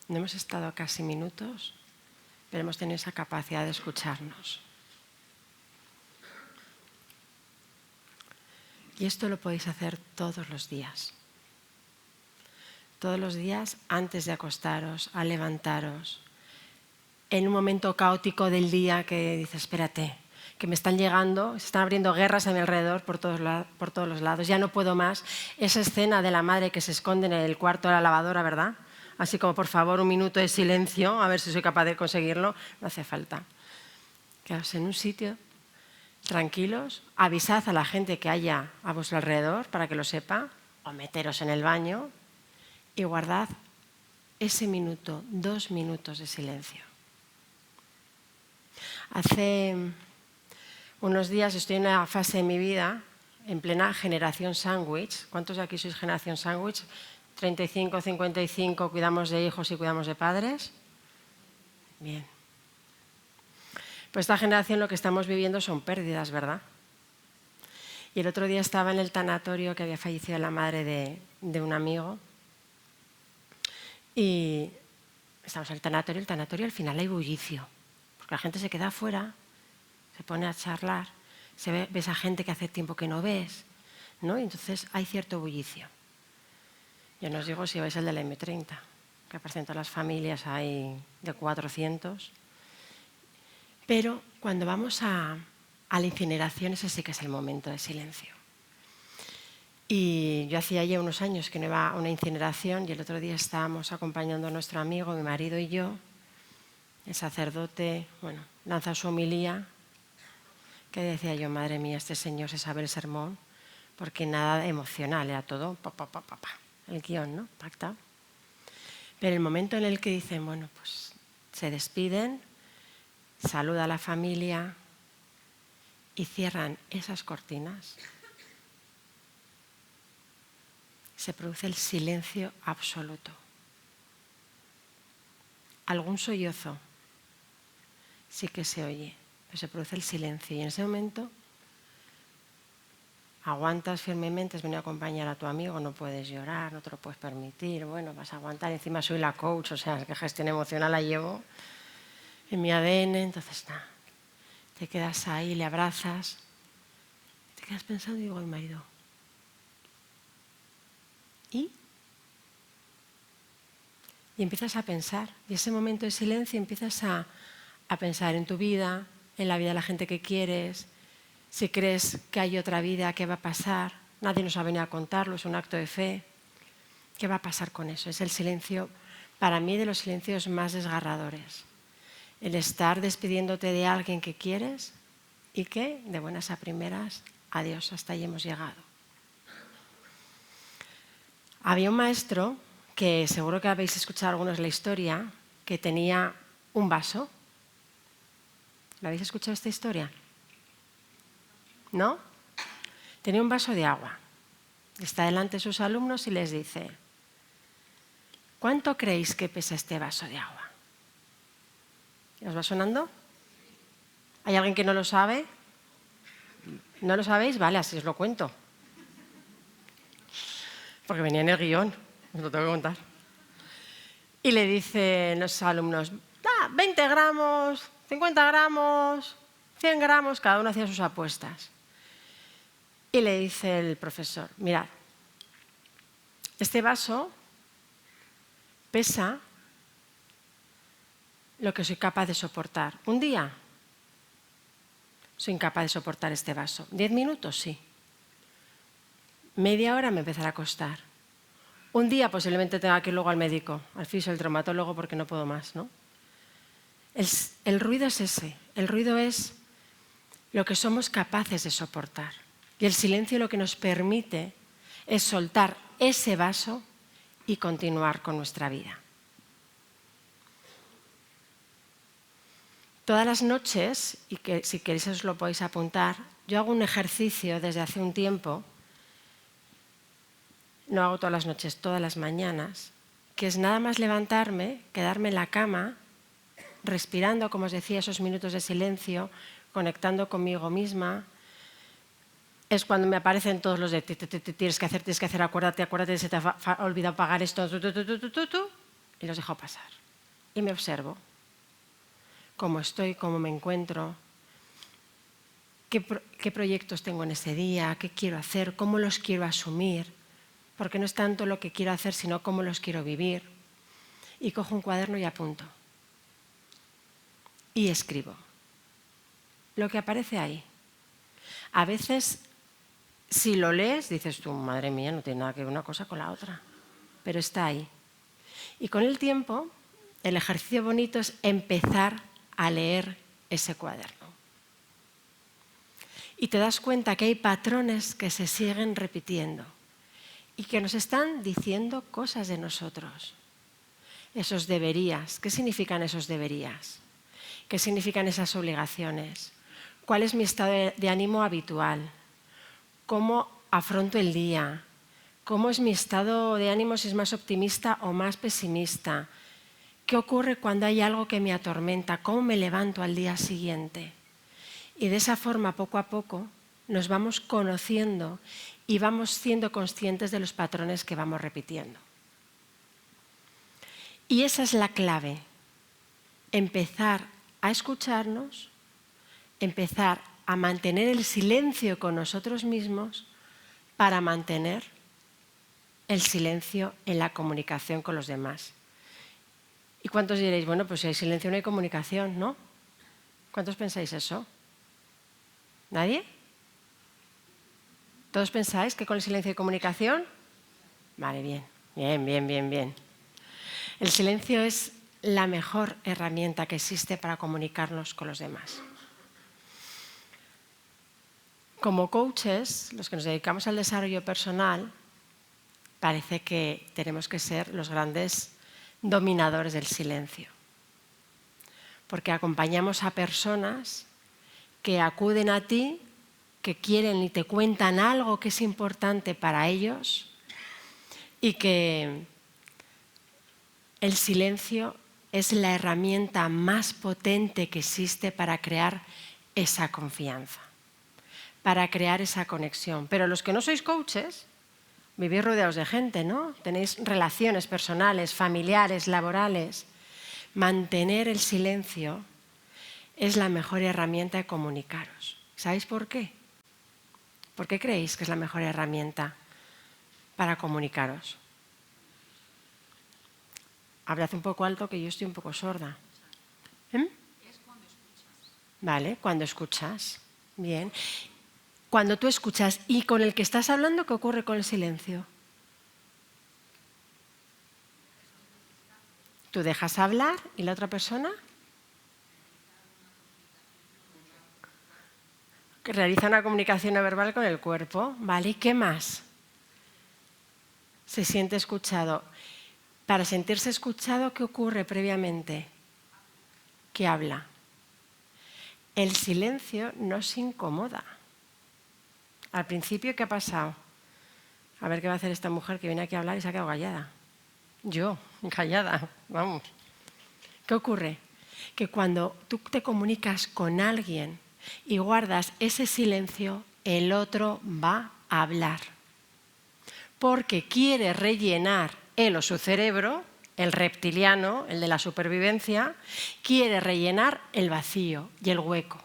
S2: No hemos estado casi minutos, pero hemos tenido esa capacidad de escucharnos. Y esto lo podéis hacer todos los días. Todos los días antes de acostaros, al levantaros, en un momento caótico del día que dices, espérate, que me están llegando, se están abriendo guerras a mi alrededor por todos los lados, ya no puedo más. Esa escena de la madre que se esconde en el cuarto de la lavadora, ¿verdad? Así como, por favor, un minuto de silencio, a ver si soy capaz de conseguirlo. No hace falta. Quedaos en un sitio, tranquilos, avisad a la gente que haya a vuestro alrededor para que lo sepa, o meteros en el baño y guardad ese minuto, 2 minutos de silencio. Hace unos días estoy en una fase de mi vida en plena generación sándwich. ¿Cuántos de aquí sois generación sándwich? 35, 55, cuidamos de hijos y cuidamos de padres. Bien. Pues esta generación lo que estamos viviendo son pérdidas, ¿verdad? Y el otro día estaba en el tanatorio que había fallecido la madre de un amigo. Y estamos en el tanatorio al final hay bullicio. Porque la gente se queda afuera, se pone a charlar, ves a gente que hace tiempo que no ves, ¿no? Y entonces hay cierto bullicio. Yo no os digo si vais al de la M30, que aparecen todas las familias, hay de 400. Pero cuando vamos a la incineración, ese sí que es el momento de silencio. Y yo hacía ya unos años que no iba a una incineración y el otro día estábamos acompañando a nuestro amigo, mi marido y yo. El sacerdote, lanza su homilía, que decía yo, madre mía, este señor se sabe el sermón, porque nada emocional, era todo el guión, ¿no? Pactado. Pero el momento en el que dicen, pues se despiden, saluda a la familia y cierran esas cortinas, se produce el silencio absoluto. Algún sollozo sí que se oye, pero se produce el silencio y en ese momento aguantas firmemente, has venido a acompañar a tu amigo, no puedes llorar, no te lo puedes permitir, bueno, vas a aguantar, encima soy la coach, o sea, que gestión emocional la llevo en mi ADN, entonces nada, te quedas ahí, le abrazas, te quedas pensando y digo, mi marido, ¿y? Y empiezas a pensar, y ese momento de silencio empiezas a pensar en tu vida, en la vida de la gente que quieres, si crees que hay otra vida, ¿qué va a pasar? Nadie nos ha venido a contarlo, es un acto de fe. ¿Qué va a pasar con eso? Es el silencio, para mí, de los silencios más desgarradores. El estar despidiéndote de alguien que quieres y que, de buenas a primeras, adiós, hasta ahí hemos llegado. Había un maestro, que seguro que habéis escuchado algunos la historia, que tenía un vaso. ¿Lo habéis escuchado esta historia? ¿No? Tenía un vaso de agua. Está delante de sus alumnos y les dice, ¿cuánto creéis que pesa este vaso de agua? ¿Os va sonando? ¿Hay alguien que no lo sabe? ¿No lo sabéis? Vale, así os lo cuento. Porque venía en el guión, os lo tengo que contar. Y le dicen los alumnos, 20 gramos, 50 gramos, 100 gramos, cada uno hacía sus apuestas. Y le dice el profesor, mirad, este vaso pesa lo que soy capaz de soportar. Un día soy incapaz de soportar este vaso. 10 minutos, sí. Media hora me empezará a costar. Un día posiblemente tenga que ir luego al médico, al fisio, al traumatólogo, porque no puedo más, ¿no? El ruido es ese. El ruido es lo que somos capaces de soportar. Y el silencio lo que nos permite es soltar ese vaso y continuar con nuestra vida. Todas las noches, y que si queréis os lo podéis apuntar, yo hago un ejercicio desde hace un tiempo, no hago todas las noches, todas las mañanas, que es nada más levantarme, quedarme en la cama, respirando, como os decía, esos minutos de silencio, conectando conmigo misma. Es cuando me aparecen todos los de tienes que hacer, acuérdate, se te ha olvidado pagar esto, y los dejo pasar. Y me observo cómo estoy, cómo me encuentro, qué proyectos tengo en ese día, qué quiero hacer, cómo los quiero asumir, porque no es tanto lo que quiero hacer, sino cómo los quiero vivir. Y cojo un cuaderno y apunto. Y escribo lo que aparece ahí. A veces, si lo lees, dices tú, madre mía, no tiene nada que ver una cosa con la otra, pero está ahí. Y con el tiempo, el ejercicio bonito es empezar a leer ese cuaderno. Y te das cuenta que hay patrones que se siguen repitiendo y que nos están diciendo cosas de nosotros. Esos deberías. ¿Qué significan esos deberías? ¿Qué significan esas obligaciones? ¿Cuál es mi estado de ánimo habitual? ¿Cómo afronto el día? ¿Cómo es mi estado de ánimo, si es más optimista o más pesimista? ¿Qué ocurre cuando hay algo que me atormenta? ¿Cómo me levanto al día siguiente? Y de esa forma, poco a poco, nos vamos conociendo y vamos siendo conscientes de los patrones que vamos repitiendo. Y esa es la clave. Empezar a escucharnos, empezar a mantener el silencio con nosotros mismos para mantener el silencio en la comunicación con los demás. ¿Y cuántos diréis, bueno, pues si hay silencio no hay comunicación, ¿no? ¿Cuántos pensáis eso? ¿Nadie? ¿Todos pensáis que con el silencio hay comunicación? Vale, bien. El silencio es la mejor herramienta que existe para comunicarnos con los demás. Como coaches, los que nos dedicamos al desarrollo personal, parece que tenemos que ser los grandes dominadores del silencio. Porque acompañamos a personas que acuden a ti que quieren y te cuentan algo que es importante para ellos y que el silencio es la herramienta más potente que existe para crear esa confianza, para crear esa conexión. Pero los que no sois coaches, vivís rodeados de gente, ¿no? Tenéis relaciones personales, familiares, laborales. Mantener el silencio es la mejor herramienta de comunicaros. ¿Sabéis por qué? ¿Por qué creéis que es la mejor herramienta para comunicaros? Hablad un poco alto, que yo estoy un poco sorda.
S3: Es cuando escuchas.
S2: Vale, cuando escuchas. Bien. Cuando tú escuchas y con el que estás hablando, ¿qué ocurre con el silencio? Tú dejas hablar y la otra persona realiza una comunicación no verbal con el cuerpo. ¿Vale? ¿Y qué más? Se siente escuchado. Para sentirse escuchado, ¿qué ocurre previamente? Que habla. El silencio nos incomoda. Al principio, ¿qué ha pasado? A ver qué va a hacer esta mujer que viene aquí a hablar y se ha quedado callada. Yo, callada, vamos. ¿Qué ocurre? Que cuando tú te comunicas con alguien y guardas ese silencio, el otro va a hablar. Porque quiere rellenar él o su cerebro, el reptiliano, el de la supervivencia, quiere rellenar el vacío y el hueco.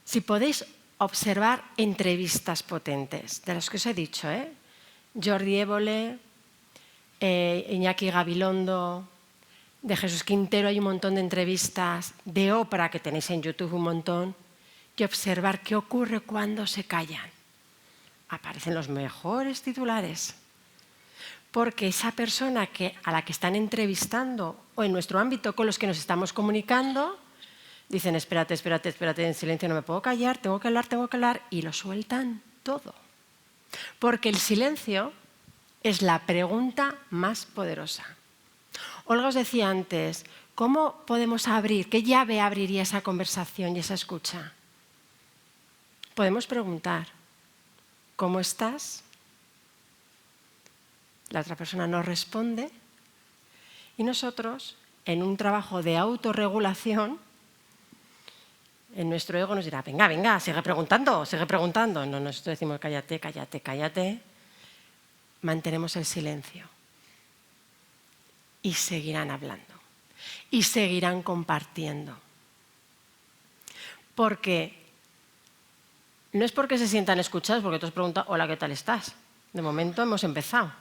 S2: Si podéis observar entrevistas potentes, de las que os he dicho, Jordi Évole, Iñaki Gabilondo, de Jesús Quintero hay un montón de entrevistas, de Oprah que tenéis en YouTube un montón, y observar qué ocurre cuando se callan. Aparecen los mejores titulares. Porque esa persona a la que están entrevistando o en nuestro ámbito con los que nos estamos comunicando, dicen espérate, en silencio no me puedo callar, tengo que hablar, y lo sueltan todo. Porque el silencio es la pregunta más poderosa. Olga os decía antes, ¿cómo podemos abrir, qué llave abriría esa conversación y esa escucha? Podemos preguntar, ¿cómo estás? La otra persona nos responde y nosotros, en un trabajo de autorregulación, en nuestro ego nos dirá, venga, sigue preguntando. No, nosotros decimos, cállate. Mantenemos el silencio. Y seguirán hablando. Y seguirán compartiendo. Porque no es porque se sientan escuchados, porque tú has preguntado, hola, ¿qué tal estás? De momento hemos empezado.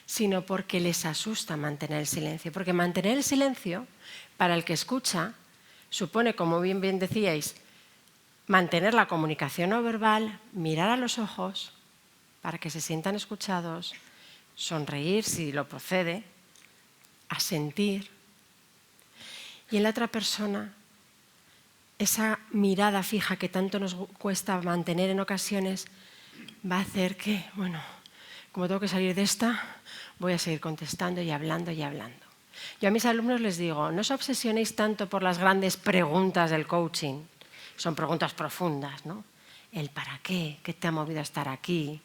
S2: Sino porque les asusta mantener el silencio. Porque mantener el silencio, para el que escucha, supone, como bien decíais, mantener la comunicación no verbal, mirar a los ojos para que se sientan escuchados, sonreír si lo procede, asentir. Y en la otra persona, esa mirada fija que tanto nos cuesta mantener en ocasiones, va a hacer que, bueno, como tengo que salir de esta, voy a seguir contestando y hablando. Yo a mis alumnos les digo, no os obsesionéis tanto por las grandes preguntas del coaching. Son preguntas profundas, ¿no? El para qué, qué te ha movido a estar aquí,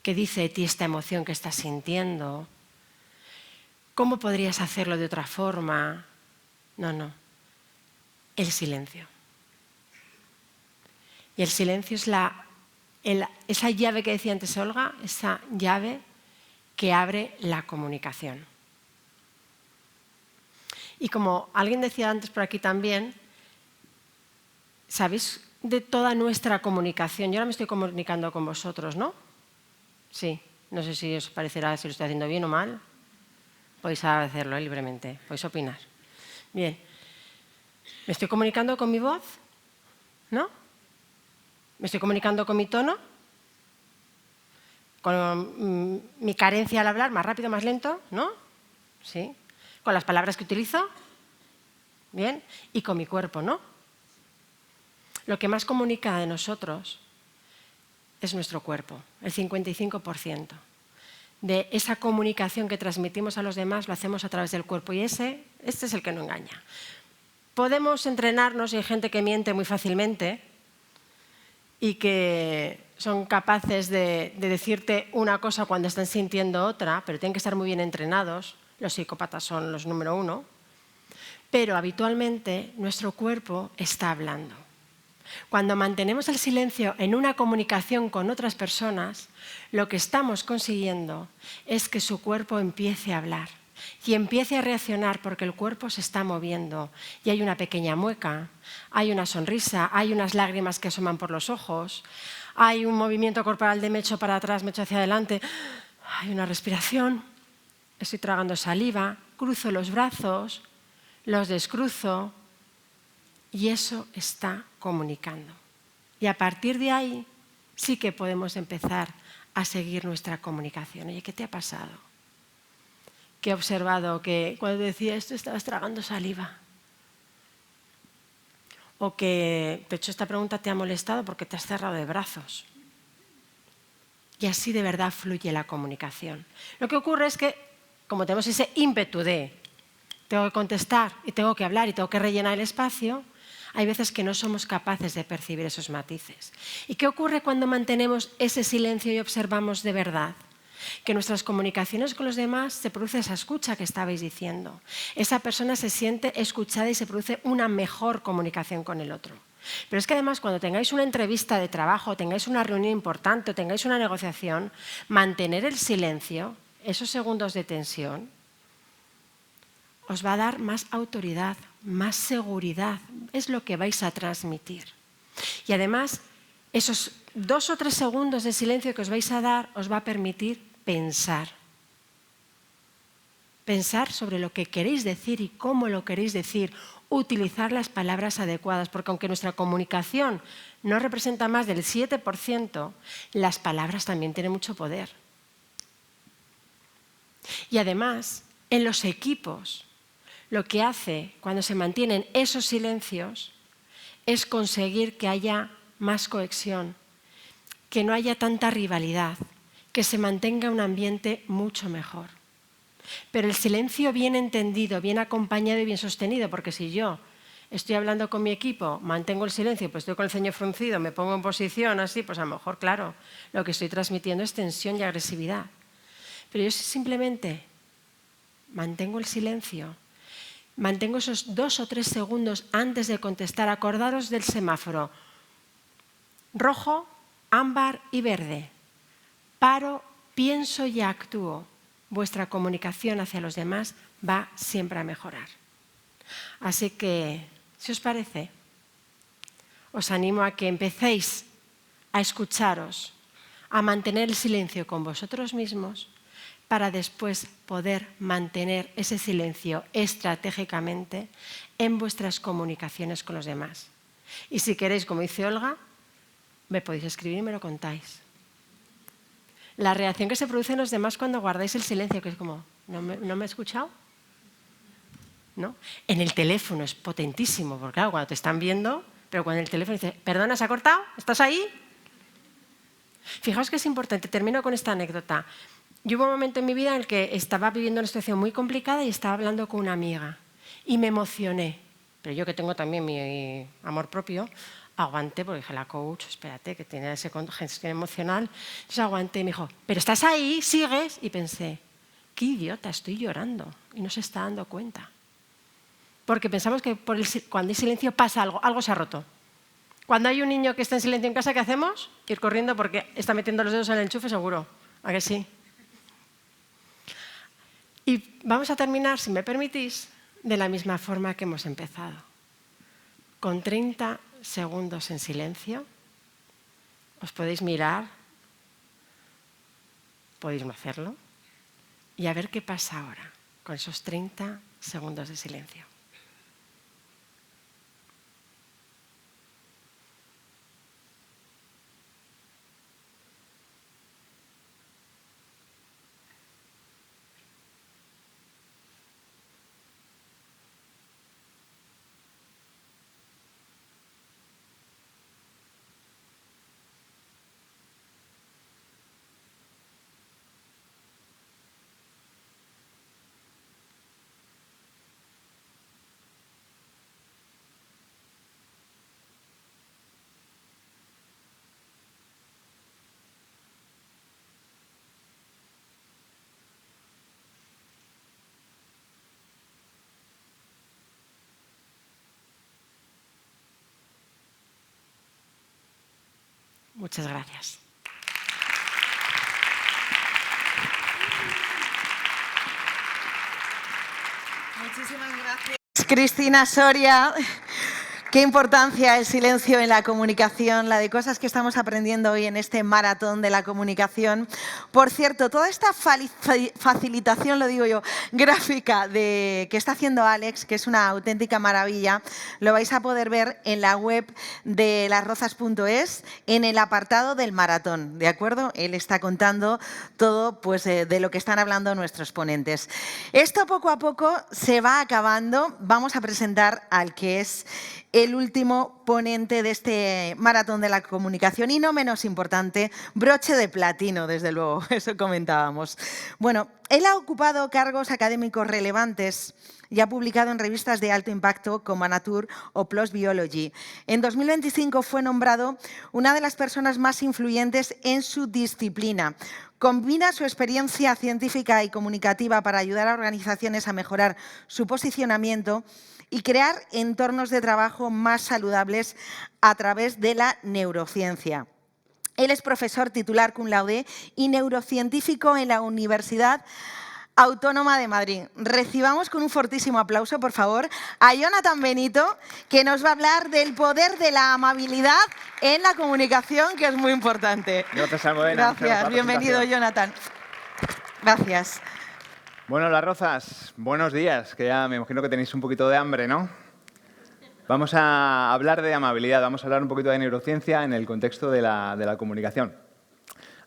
S2: qué dice de ti esta emoción que estás sintiendo, cómo podrías hacerlo de otra forma. No. El silencio. Y el silencio es esa llave que decía antes Olga, esa llave que abre la comunicación. Y como alguien decía antes por aquí también, ¿sabéis de toda nuestra comunicación? Yo ahora me estoy comunicando con vosotros, ¿no? Sí, no sé si os parecerá si lo estoy haciendo bien o mal. Podéis hacerlo libremente, podéis opinar. Bien, ¿me estoy comunicando con mi voz? ¿No? ¿Me estoy comunicando con mi tono? ¿Con mi carencia al hablar? ¿Más rápido, más lento? ¿No? Sí. ¿Con las palabras que utilizo? Bien. Y con mi cuerpo, ¿no? Lo que más comunica de nosotros es nuestro cuerpo, el 55%. De esa comunicación que transmitimos a los demás lo hacemos a través del cuerpo y este es el que no engaña. Podemos entrenarnos y hay gente que miente muy fácilmente, y que son capaces de decirte una cosa cuando están sintiendo otra, pero tienen que estar muy bien entrenados. Los psicópatas son los número 1. Pero habitualmente nuestro cuerpo está hablando. Cuando mantenemos el silencio en una comunicación con otras personas, lo que estamos consiguiendo es que su cuerpo empiece a hablar y empiece a reaccionar porque el cuerpo se está moviendo y hay una pequeña mueca, hay una sonrisa, hay unas lágrimas que asoman por los ojos, hay un movimiento corporal de me echo para atrás, me echo hacia adelante, hay una respiración, estoy tragando saliva, cruzo los brazos, los descruzo y eso está comunicando. Y a partir de ahí sí que podemos empezar a seguir nuestra comunicación. Oye, ¿qué te ha pasado? Que he observado que cuando decía esto estabas tragando saliva. O que te he hecho esta pregunta, te ha molestado porque te has cerrado de brazos. Y así de verdad fluye la comunicación. Lo que ocurre es que, como tenemos ese ímpetu de tengo que contestar y tengo que hablar y tengo que rellenar el espacio, hay veces que no somos capaces de percibir esos matices. ¿Y qué ocurre cuando mantenemos ese silencio y observamos de verdad? Que en nuestras comunicaciones con los demás se produce esa escucha que estabais diciendo. Esa persona se siente escuchada y se produce una mejor comunicación con el otro. Pero es que además cuando tengáis una entrevista de trabajo, tengáis una reunión importante, tengáis una negociación, mantener el silencio, esos segundos de tensión, os va a dar más autoridad, más seguridad. Es lo que vais a transmitir. Y además, esos 2 o 3 segundos de silencio que os vais a dar os va a permitir pensar. Pensar sobre lo que queréis decir y cómo lo queréis decir. Utilizar las palabras adecuadas, porque aunque nuestra comunicación no representa más del 7%, las palabras también tienen mucho poder. Y además, en los equipos, lo que hace cuando se mantienen esos silencios es conseguir que haya más cohesión, que no haya tanta rivalidad, que se mantenga un ambiente mucho mejor. Pero el silencio bien entendido, bien acompañado y bien sostenido, porque si yo estoy hablando con mi equipo, mantengo el silencio, pues estoy con el ceño fruncido, me pongo en posición así, pues a lo mejor, claro, lo que estoy transmitiendo es tensión y agresividad. Pero yo simplemente mantengo el silencio, mantengo esos 2 o 3 segundos antes de contestar. Acordaros del semáforo. Rojo, ámbar y verde. Paro, pienso y actúo. Vuestra comunicación hacia los demás va siempre a mejorar. Así que, si os parece, os animo a que empecéis a escucharos, a mantener el silencio con vosotros mismos, para después poder mantener ese silencio estratégicamente en vuestras comunicaciones con los demás. Y si queréis, como dice Olga, me podéis escribir y me lo contáis. La reacción que se produce en los demás cuando guardáis el silencio, que es como, ¿no me he escuchado? ¿No? En el teléfono es potentísimo, porque claro, cuando te están viendo, pero cuando el teléfono dice, perdona, ¿se ha cortado? ¿Estás ahí? Fijaos que es importante, termino con esta anécdota. Yo hubo un momento en mi vida en el que estaba viviendo una situación muy complicada y estaba hablando con una amiga y me emocioné. Pero yo que tengo también mi amor propio, aguanté porque dije, la coach, espérate, que tiene esa gestión emocional. Entonces aguanté y me dijo, ¿pero estás ahí? ¿Sigues? Y pensé, qué idiota, estoy llorando y no se está dando cuenta. Porque pensamos que cuando hay silencio pasa algo, algo se ha roto. Cuando hay un niño que está en silencio en casa, ¿qué hacemos? Ir corriendo porque está metiendo los dedos en el enchufe seguro. ¿A que sí? Y vamos a terminar, si me permitís, de la misma forma que hemos empezado. Con 30 segundos en silencio, os podéis mirar, podéis no hacerlo, y a ver qué pasa ahora con esos 30 segundos de silencio. Muchas gracias.
S1: Muchísimas gracias, Cristina Soria. Qué importancia el silencio en la comunicación, la de cosas que estamos aprendiendo hoy en este maratón de la comunicación. Por cierto, toda esta facilitación, lo digo yo, gráfica que está haciendo Alex, que es una auténtica maravilla, lo vais a poder ver en la web de lasrozas.es en el apartado del maratón, ¿de acuerdo? Él está contando todo pues, de lo que están hablando nuestros ponentes. Esto poco a poco se va acabando. Vamos a presentar al que es el último ponente de este maratón de la comunicación y no menos importante, broche de platino, desde luego, eso comentábamos. Bueno, él ha ocupado cargos académicos relevantes y ha publicado en revistas de alto impacto como Nature o PLOS Biology. En 2025 fue nombrado una de las personas más influyentes en su disciplina. Combina su experiencia científica y comunicativa para ayudar a organizaciones a mejorar su posicionamiento y crear entornos de trabajo más saludables a través de la neurociencia. Él es profesor titular cum laude y neurocientífico en la Universidad Autónoma de Madrid. Recibamos con un fortísimo aplauso, por favor, a Jonathan Benito, que nos va a hablar del poder de la amabilidad en la comunicación, que es muy importante.
S4: Gracias, Almudena.
S1: Gracias, bienvenido, Jonathan. Gracias.
S4: Bueno, Las Rozas, buenos días, que ya me imagino que tenéis un poquito de hambre, ¿no? Vamos a hablar de amabilidad, vamos a hablar un poquito de neurociencia en el contexto de la comunicación.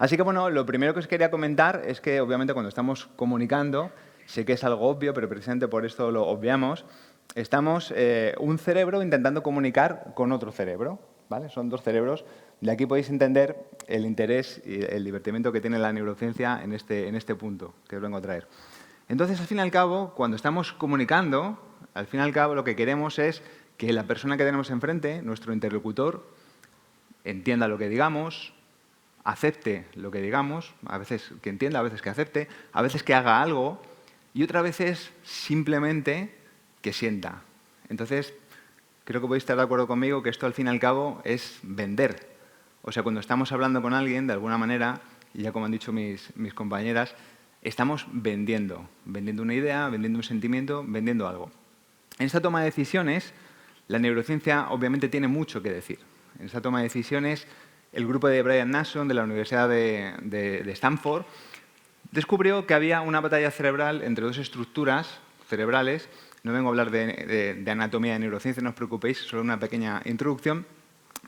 S4: Así que, bueno, lo primero que os quería comentar es que, obviamente, cuando estamos comunicando, sé que es algo obvio, pero precisamente por esto lo obviamos, estamos un cerebro intentando comunicar con otro cerebro, ¿vale? Son dos cerebros. De aquí podéis entender el interés y el divertimento que tiene la neurociencia en este punto que os vengo a traer. Entonces, al fin y al cabo, cuando estamos comunicando, al fin y al cabo lo que queremos es que la persona que tenemos enfrente, nuestro interlocutor, entienda lo que digamos, acepte lo que digamos, a veces que entienda, a veces que acepte, a veces que haga algo y otras veces simplemente que sienta. Entonces, creo que podéis estar de acuerdo conmigo que esto al fin y al cabo es vender. O sea, cuando estamos hablando con alguien, de alguna manera, y ya como han dicho mis compañeras, estamos vendiendo una idea, vendiendo un sentimiento, vendiendo algo. En esta toma de decisiones, la neurociencia obviamente tiene mucho que decir. En esta toma de decisiones, el grupo de Brian Nason de la Universidad de Stanford descubrió que había una batalla cerebral entre dos estructuras cerebrales. No vengo a hablar de anatomía de neurociencia, no os preocupéis, solo una pequeña introducción,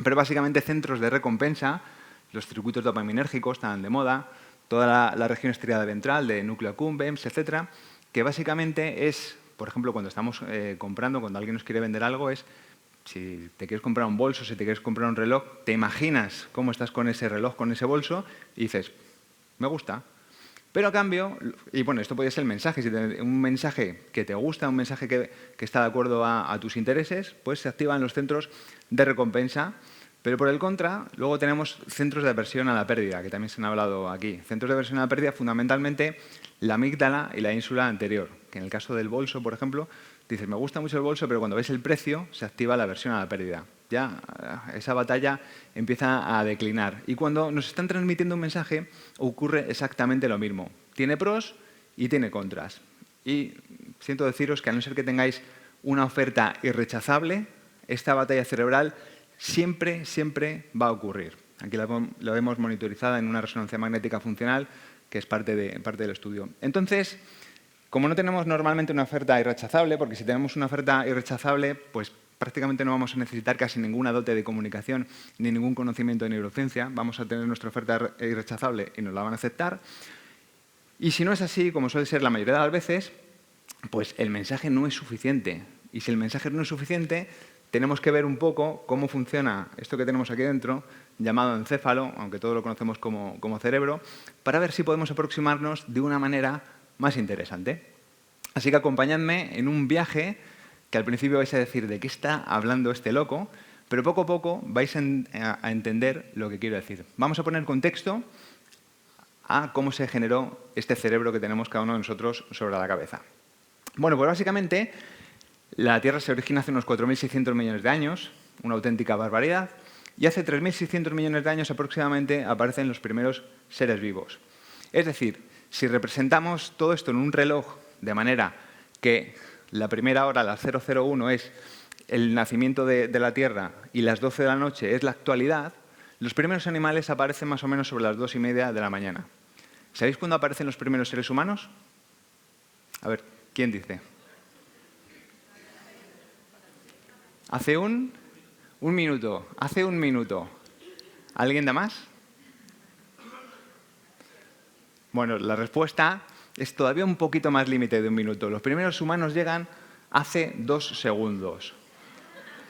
S4: pero básicamente centros de recompensa, los circuitos dopaminérgicos están de moda, toda la región estriada ventral de núcleo accumbens, etcétera, que básicamente es, por ejemplo, cuando estamos comprando, cuando alguien nos quiere vender algo, es si te quieres comprar un bolso, si te quieres comprar un reloj, te imaginas cómo estás con ese reloj, con ese bolso, y dices, me gusta. Pero a cambio, y bueno, esto puede ser el mensaje, si un mensaje que te gusta, un mensaje que está de acuerdo a tus intereses, pues se activan los centros de recompensa. Pero por el contra, luego tenemos centros de aversión a la pérdida, que también se han hablado aquí. Centros de aversión a la pérdida, fundamentalmente la amígdala y la ínsula anterior, que en el caso del bolso, por ejemplo, dices, me gusta mucho el bolso, pero cuando ves el precio, se activa la aversión a la pérdida. Ya esa batalla empieza a declinar. Y cuando nos están transmitiendo un mensaje, ocurre exactamente lo mismo. Tiene pros y tiene contras. Y siento deciros que a no ser que tengáis una oferta irrechazable, esta batalla cerebral siempre va a ocurrir. Aquí lo vemos monitorizada en una resonancia magnética funcional, que es parte del estudio. Entonces, como no tenemos normalmente una oferta irrechazable, porque si tenemos una oferta irrechazable, pues prácticamente no vamos a necesitar casi ninguna dote de comunicación ni ningún conocimiento de neurociencia, vamos a tener nuestra oferta irrechazable y nos la van a aceptar. Y si no es así, como suele ser la mayoría de las veces, pues el mensaje no es suficiente. Y si el mensaje no es suficiente, tenemos que ver un poco cómo funciona esto que tenemos aquí dentro, llamado encéfalo, aunque todos lo conocemos como cerebro, para ver si podemos aproximarnos de una manera más interesante. Así que acompañadme en un viaje que al principio vais a decir ¿de qué está hablando este loco? Pero poco a poco vais a entender lo que quiero decir. Vamos a poner contexto a cómo se generó este cerebro que tenemos cada uno de nosotros sobre la cabeza. Bueno, pues básicamente la Tierra se origina hace unos 4.600 millones de años, una auténtica barbaridad, y hace 3.600 millones de años aproximadamente aparecen los primeros seres vivos. Es decir, si representamos todo esto en un reloj de manera que la primera hora, las 001, es el nacimiento de la Tierra y las 12 de la noche es la actualidad, los primeros animales aparecen más o menos sobre las 2:30 de la mañana. ¿Sabéis cuándo aparecen los primeros seres humanos? A ver, ¿quién dice? Hace un minuto. Hace un minuto. ¿Alguien da más? Bueno, la respuesta es todavía un poquito más límite de un minuto. Los primeros humanos llegan hace 2 segundos.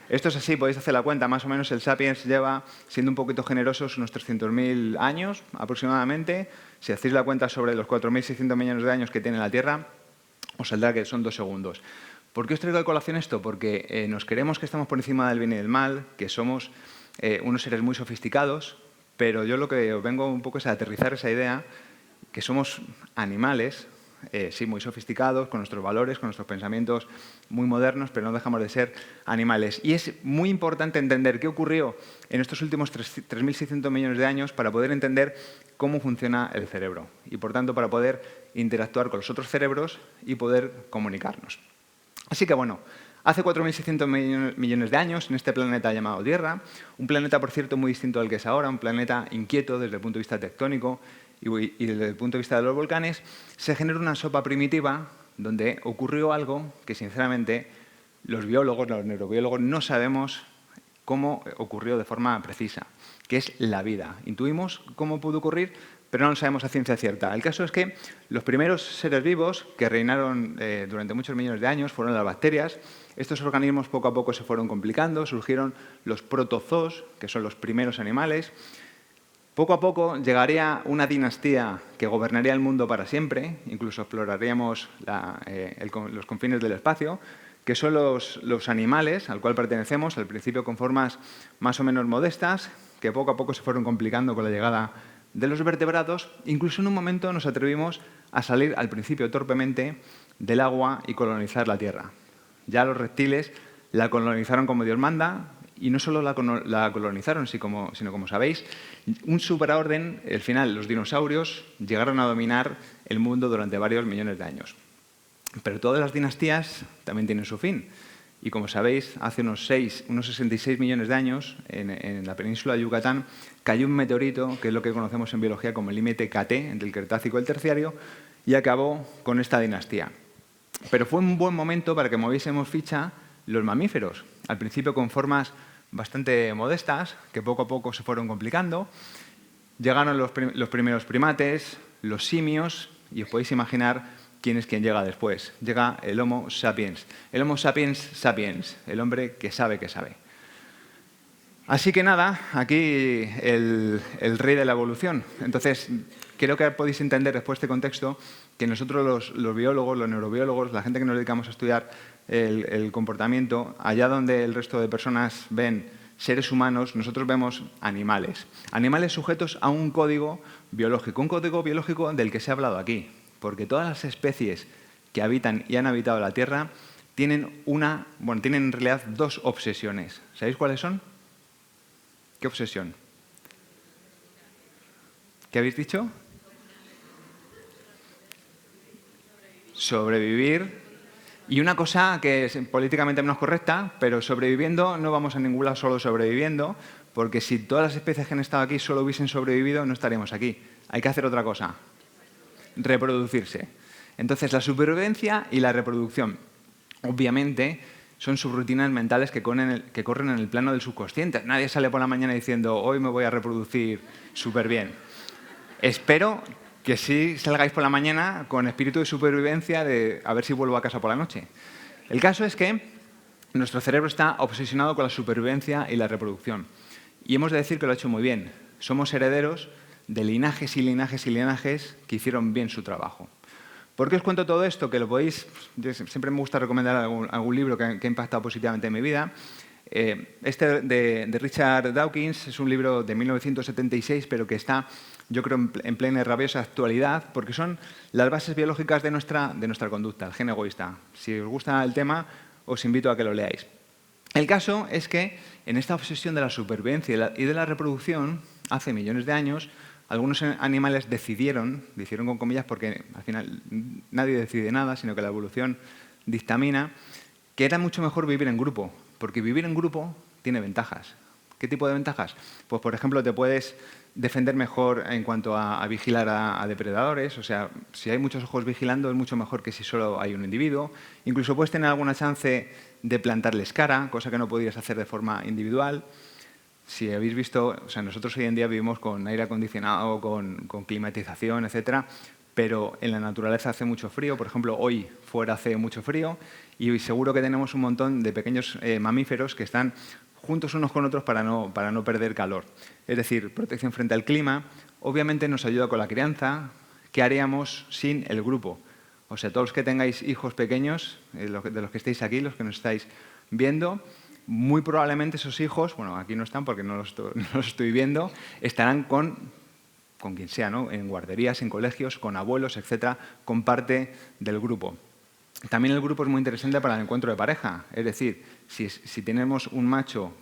S4: Esto es así, podéis hacer la cuenta. Más o menos el Sapiens lleva, siendo un poquito generosos, unos 300.000 años aproximadamente. Si hacéis la cuenta sobre los 4.600 millones de años que tiene la Tierra, os saldrá que son 2 segundos. ¿Por qué os traigo a colación esto? Porque nos creemos que estamos por encima del bien y del mal, que somos unos seres muy sofisticados, pero yo lo que os vengo un poco es a aterrizar esa idea que somos animales, sí, muy sofisticados, con nuestros valores, con nuestros pensamientos muy modernos, pero no dejamos de ser animales. Y es muy importante entender qué ocurrió en estos últimos 3.600 millones de años para poder entender cómo funciona el cerebro y, por tanto, para poder interactuar con los otros cerebros y poder comunicarnos. Así que, bueno, hace 4.600 millones de años, en este planeta llamado Tierra, un planeta, por cierto, muy distinto al que es ahora, un planeta inquieto desde el punto de vista tectónico y desde el punto de vista de los volcanes, se generó una sopa primitiva donde ocurrió algo que, sinceramente, los biólogos, los neurobiólogos, no sabemos cómo ocurrió de forma precisa, que es la vida. Intuimos cómo pudo ocurrir, pero no lo sabemos a ciencia cierta. El caso es que los primeros seres vivos que reinaron durante muchos millones de años fueron las bacterias. Estos organismos poco a poco se fueron complicando, surgieron los protozoos, que son los primeros animales. Poco a poco llegaría una dinastía que gobernaría el mundo para siempre, incluso exploraríamos los confines del espacio, que son los animales al cual pertenecemos, al principio con formas más o menos modestas, que poco a poco se fueron complicando con la llegada de los vertebrados. Incluso en un momento nos atrevimos a salir al principio torpemente del agua y colonizar la Tierra. Ya los reptiles la colonizaron como Dios manda, y no solo la colonizaron, sino como sabéis, un superorden, al final los dinosaurios llegaron a dominar el mundo durante varios millones de años. Pero todas las dinastías también tienen su fin. Y como sabéis, hace unos 66 millones de años, en la península de Yucatán, cayó un meteorito, que es lo que conocemos en biología como el límite KT, entre el Cretácico y el Terciario, y acabó con esta dinastía. Pero fue un buen momento para que moviésemos ficha los mamíferos, al principio con formas bastante modestas, que poco a poco se fueron complicando. Llegaron los primeros primates, los simios, y os podéis imaginar quién es quien llega después. Llega el Homo sapiens. El Homo sapiens sapiens, el hombre que sabe que sabe. Así que nada, aquí el rey de la evolución. Entonces, creo que podéis entender después de este contexto que nosotros los biólogos, los neurobiólogos, la gente que nos dedicamos a estudiar el comportamiento, allá donde el resto de personas ven seres humanos, nosotros vemos animales. Animales sujetos a un código biológico del que se ha hablado aquí. Porque todas las especies que habitan y han habitado la Tierra tienen en realidad 2 obsesiones. ¿Sabéis cuáles son? ¿Qué obsesión? ¿Qué habéis dicho? Sobrevivir. Y una cosa que es políticamente menos correcta, pero sobreviviendo no vamos a ningún lado solo sobreviviendo, porque si todas las especies que han estado aquí solo hubiesen sobrevivido, no estaríamos aquí. Hay que hacer otra cosa. Reproducirse. Entonces, la supervivencia y la reproducción, obviamente, son subrutinas mentales que corren en el plano del subconsciente. Nadie sale por la mañana diciendo, hoy me voy a reproducir súper bien. Espero que sí salgáis por la mañana con espíritu de supervivencia de a ver si vuelvo a casa por la noche. El caso es que nuestro cerebro está obsesionado con la supervivencia y la reproducción. Y hemos de decir que lo ha hecho muy bien. Somos herederos de linajes y linajes y linajes que hicieron bien su trabajo. ¿Por qué os cuento todo esto? Que lo podéis, siempre me gusta recomendar algún libro que ha impactado positivamente en mi vida. Este de Richard Dawkins es un libro de 1976, pero que está, yo creo, en plena y rabiosa actualidad, porque son las bases biológicas de nuestra conducta, el gen egoísta. Si os gusta el tema, os invito a que lo leáis. El caso es que en esta obsesión de la supervivencia y de la reproducción, hace millones de años, algunos animales decidieron con comillas, porque al final nadie decide nada, sino que la evolución dictamina, que era mucho mejor vivir en grupo, porque vivir en grupo tiene ventajas. ¿Qué tipo de ventajas? Pues, por ejemplo, te puedes defender mejor en cuanto a vigilar a depredadores. O sea, si hay muchos ojos vigilando, es mucho mejor que si solo hay un individuo. Incluso puedes tener alguna chance de plantarles cara, cosa que no podrías hacer de forma individual. Si habéis visto, o sea, nosotros hoy en día vivimos con aire acondicionado, con climatización, etcétera, pero en la naturaleza hace mucho frío. Por ejemplo, hoy fuera hace mucho frío y seguro que tenemos un montón de pequeños mamíferos que están juntos unos con otros para no perder calor. Es decir, protección frente al clima. Obviamente nos ayuda con la crianza. ¿Qué haríamos sin el grupo? O sea, todos los que tengáis hijos pequeños, de los que estéis aquí, los que nos estáis viendo, muy probablemente esos hijos, bueno, aquí no están porque no los estoy viendo, estarán con quien sea, ¿no? En guarderías, en colegios, con abuelos, etcétera, con parte del grupo. También el grupo es muy interesante para el encuentro de pareja. Es decir, si tenemos un macho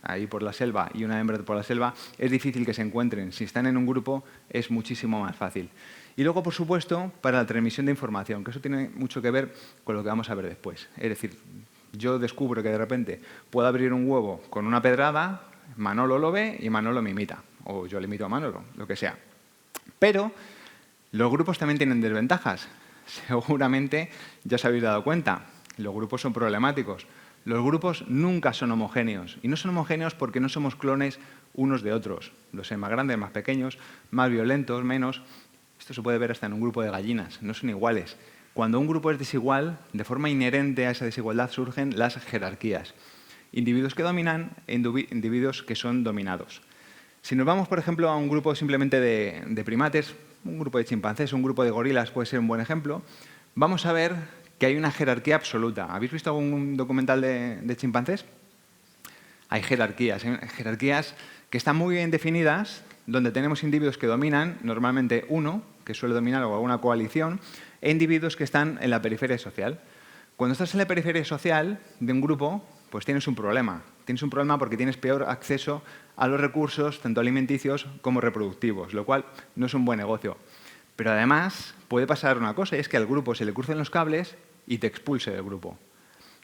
S4: ahí por la selva y una hembra por la selva, es difícil que se encuentren. Si están en un grupo, es muchísimo más fácil. Y luego, por supuesto, para la transmisión de información, que eso tiene mucho que ver con lo que vamos a ver después. Es decir, yo descubro que de repente puedo abrir un huevo con una pedrada, Manolo lo ve y Manolo me imita. O yo le imito a Manolo, lo que sea. Pero los grupos también tienen desventajas. Seguramente ya os habéis dado cuenta. Los grupos son problemáticos. Los grupos nunca son homogéneos. Y no son homogéneos porque no somos clones unos de otros. Los hay más grandes, más pequeños, más violentos, menos. Esto se puede ver hasta en un grupo de gallinas. No son iguales. Cuando un grupo es desigual, de forma inherente a esa desigualdad surgen las jerarquías. Individuos que dominan e individuos que son dominados. Si nos vamos, por ejemplo, a un grupo simplemente de primates, un grupo de chimpancés, un grupo de gorilas puede ser un buen ejemplo, vamos a ver que hay una jerarquía absoluta. ¿Habéis visto algún documental de chimpancés? Hay jerarquías que están muy bien definidas, donde tenemos individuos que dominan, normalmente uno, que suele dominar o alguna coalición, e individuos que están en la periferia social. Cuando estás en la periferia social de un grupo, pues tienes un problema. Tienes un problema porque tienes peor acceso a los recursos, tanto alimenticios como reproductivos, lo cual no es un buen negocio. Pero además puede pasar una cosa, y es que al grupo se le crucen los cables y te expulse del grupo.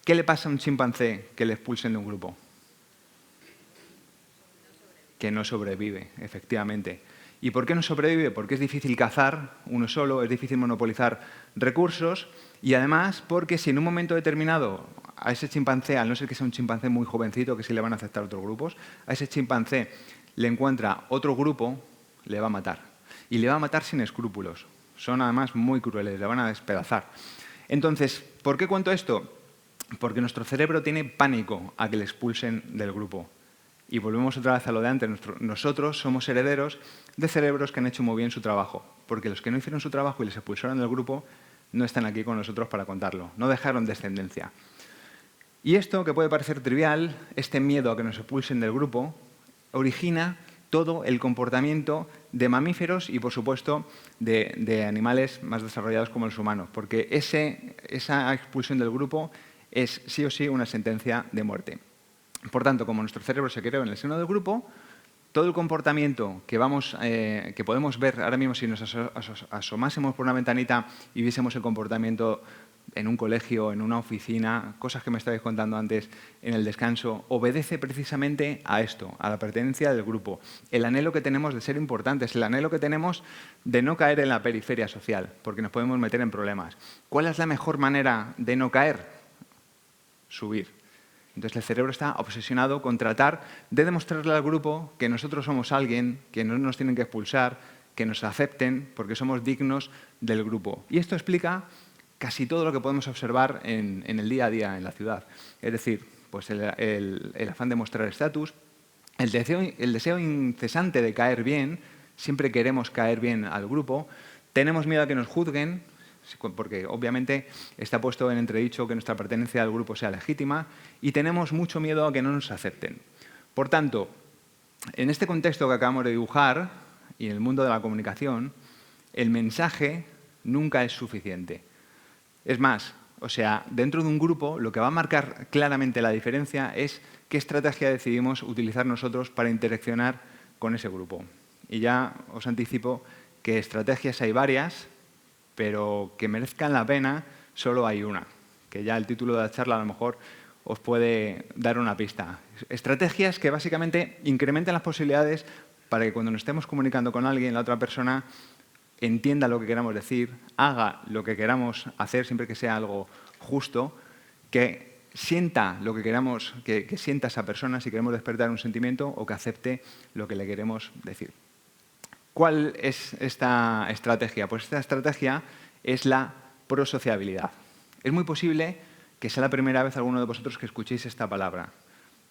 S4: ¿Qué le pasa a un chimpancé que le expulsen de un grupo? Que no sobrevive, efectivamente. ¿Y por qué no sobrevive? Porque es difícil cazar uno solo, es difícil monopolizar recursos y además porque si en un momento determinado a ese chimpancé, al no ser que sea un chimpancé muy jovencito, que sí le van a aceptar otros grupos, a ese chimpancé le encuentra otro grupo, le va a matar. Y le va a matar sin escrúpulos. Son además muy crueles, le van a despedazar. Entonces, ¿por qué cuento esto? Porque nuestro cerebro tiene pánico a que le expulsen del grupo. Y volvemos otra vez a lo de antes. Nosotros somos herederos de cerebros que han hecho muy bien su trabajo. Porque los que no hicieron su trabajo y les expulsaron del grupo no están aquí con nosotros para contarlo. No dejaron descendencia. Y esto, que puede parecer trivial, este miedo a que nos expulsen del grupo, origina todo el comportamiento de mamíferos y, por supuesto, de animales más desarrollados como los humanos. Porque esa expulsión del grupo es sí o sí una sentencia de muerte. Por tanto, como nuestro cerebro se creó en el seno del grupo, todo el comportamiento que podemos ver ahora mismo si nos asomásemos por una ventanita y viésemos el comportamiento en un colegio, en una oficina, cosas que me estabais contando antes en el descanso, obedece precisamente a esto, a la pertenencia del grupo. El anhelo que tenemos de ser importantes, el anhelo que tenemos de no caer en la periferia social, porque nos podemos meter en problemas. ¿Cuál es la mejor manera de no caer? Subir. Entonces el cerebro está obsesionado con tratar de demostrarle al grupo que nosotros somos alguien, que no nos tienen que expulsar, que nos acepten porque somos dignos del grupo. Y esto explica casi todo lo que podemos observar en el día a día en la ciudad. Es decir, pues el afán de mostrar estatus, el deseo incesante de caer bien, siempre queremos caer bien al grupo, tenemos miedo a que nos juzguen, porque obviamente está puesto en entredicho que nuestra pertenencia al grupo sea legítima y tenemos mucho miedo a que no nos acepten. Por tanto, en este contexto que acabamos de dibujar y en el mundo de la comunicación, el mensaje nunca es suficiente. Es más, O sea, dentro de un grupo, lo que va a marcar claramente la diferencia es qué estrategia decidimos utilizar nosotros para interaccionar con ese grupo. Y ya os anticipo que estrategias hay varias, pero que merezcan la pena solo hay una, que ya el título de la charla a lo mejor os puede dar una pista. Estrategias que básicamente incrementan las posibilidades para que cuando nos estemos comunicando con alguien, la otra persona entienda lo que queramos decir, haga lo que queramos hacer, siempre que sea algo justo, que sienta lo que queramos, que sienta esa persona si queremos despertar un sentimiento o que acepte lo que le queremos decir. ¿Cuál es esta estrategia? Pues esta estrategia es la prosociabilidad. Es muy posible que sea la primera vez alguno de vosotros que escuchéis esta palabra.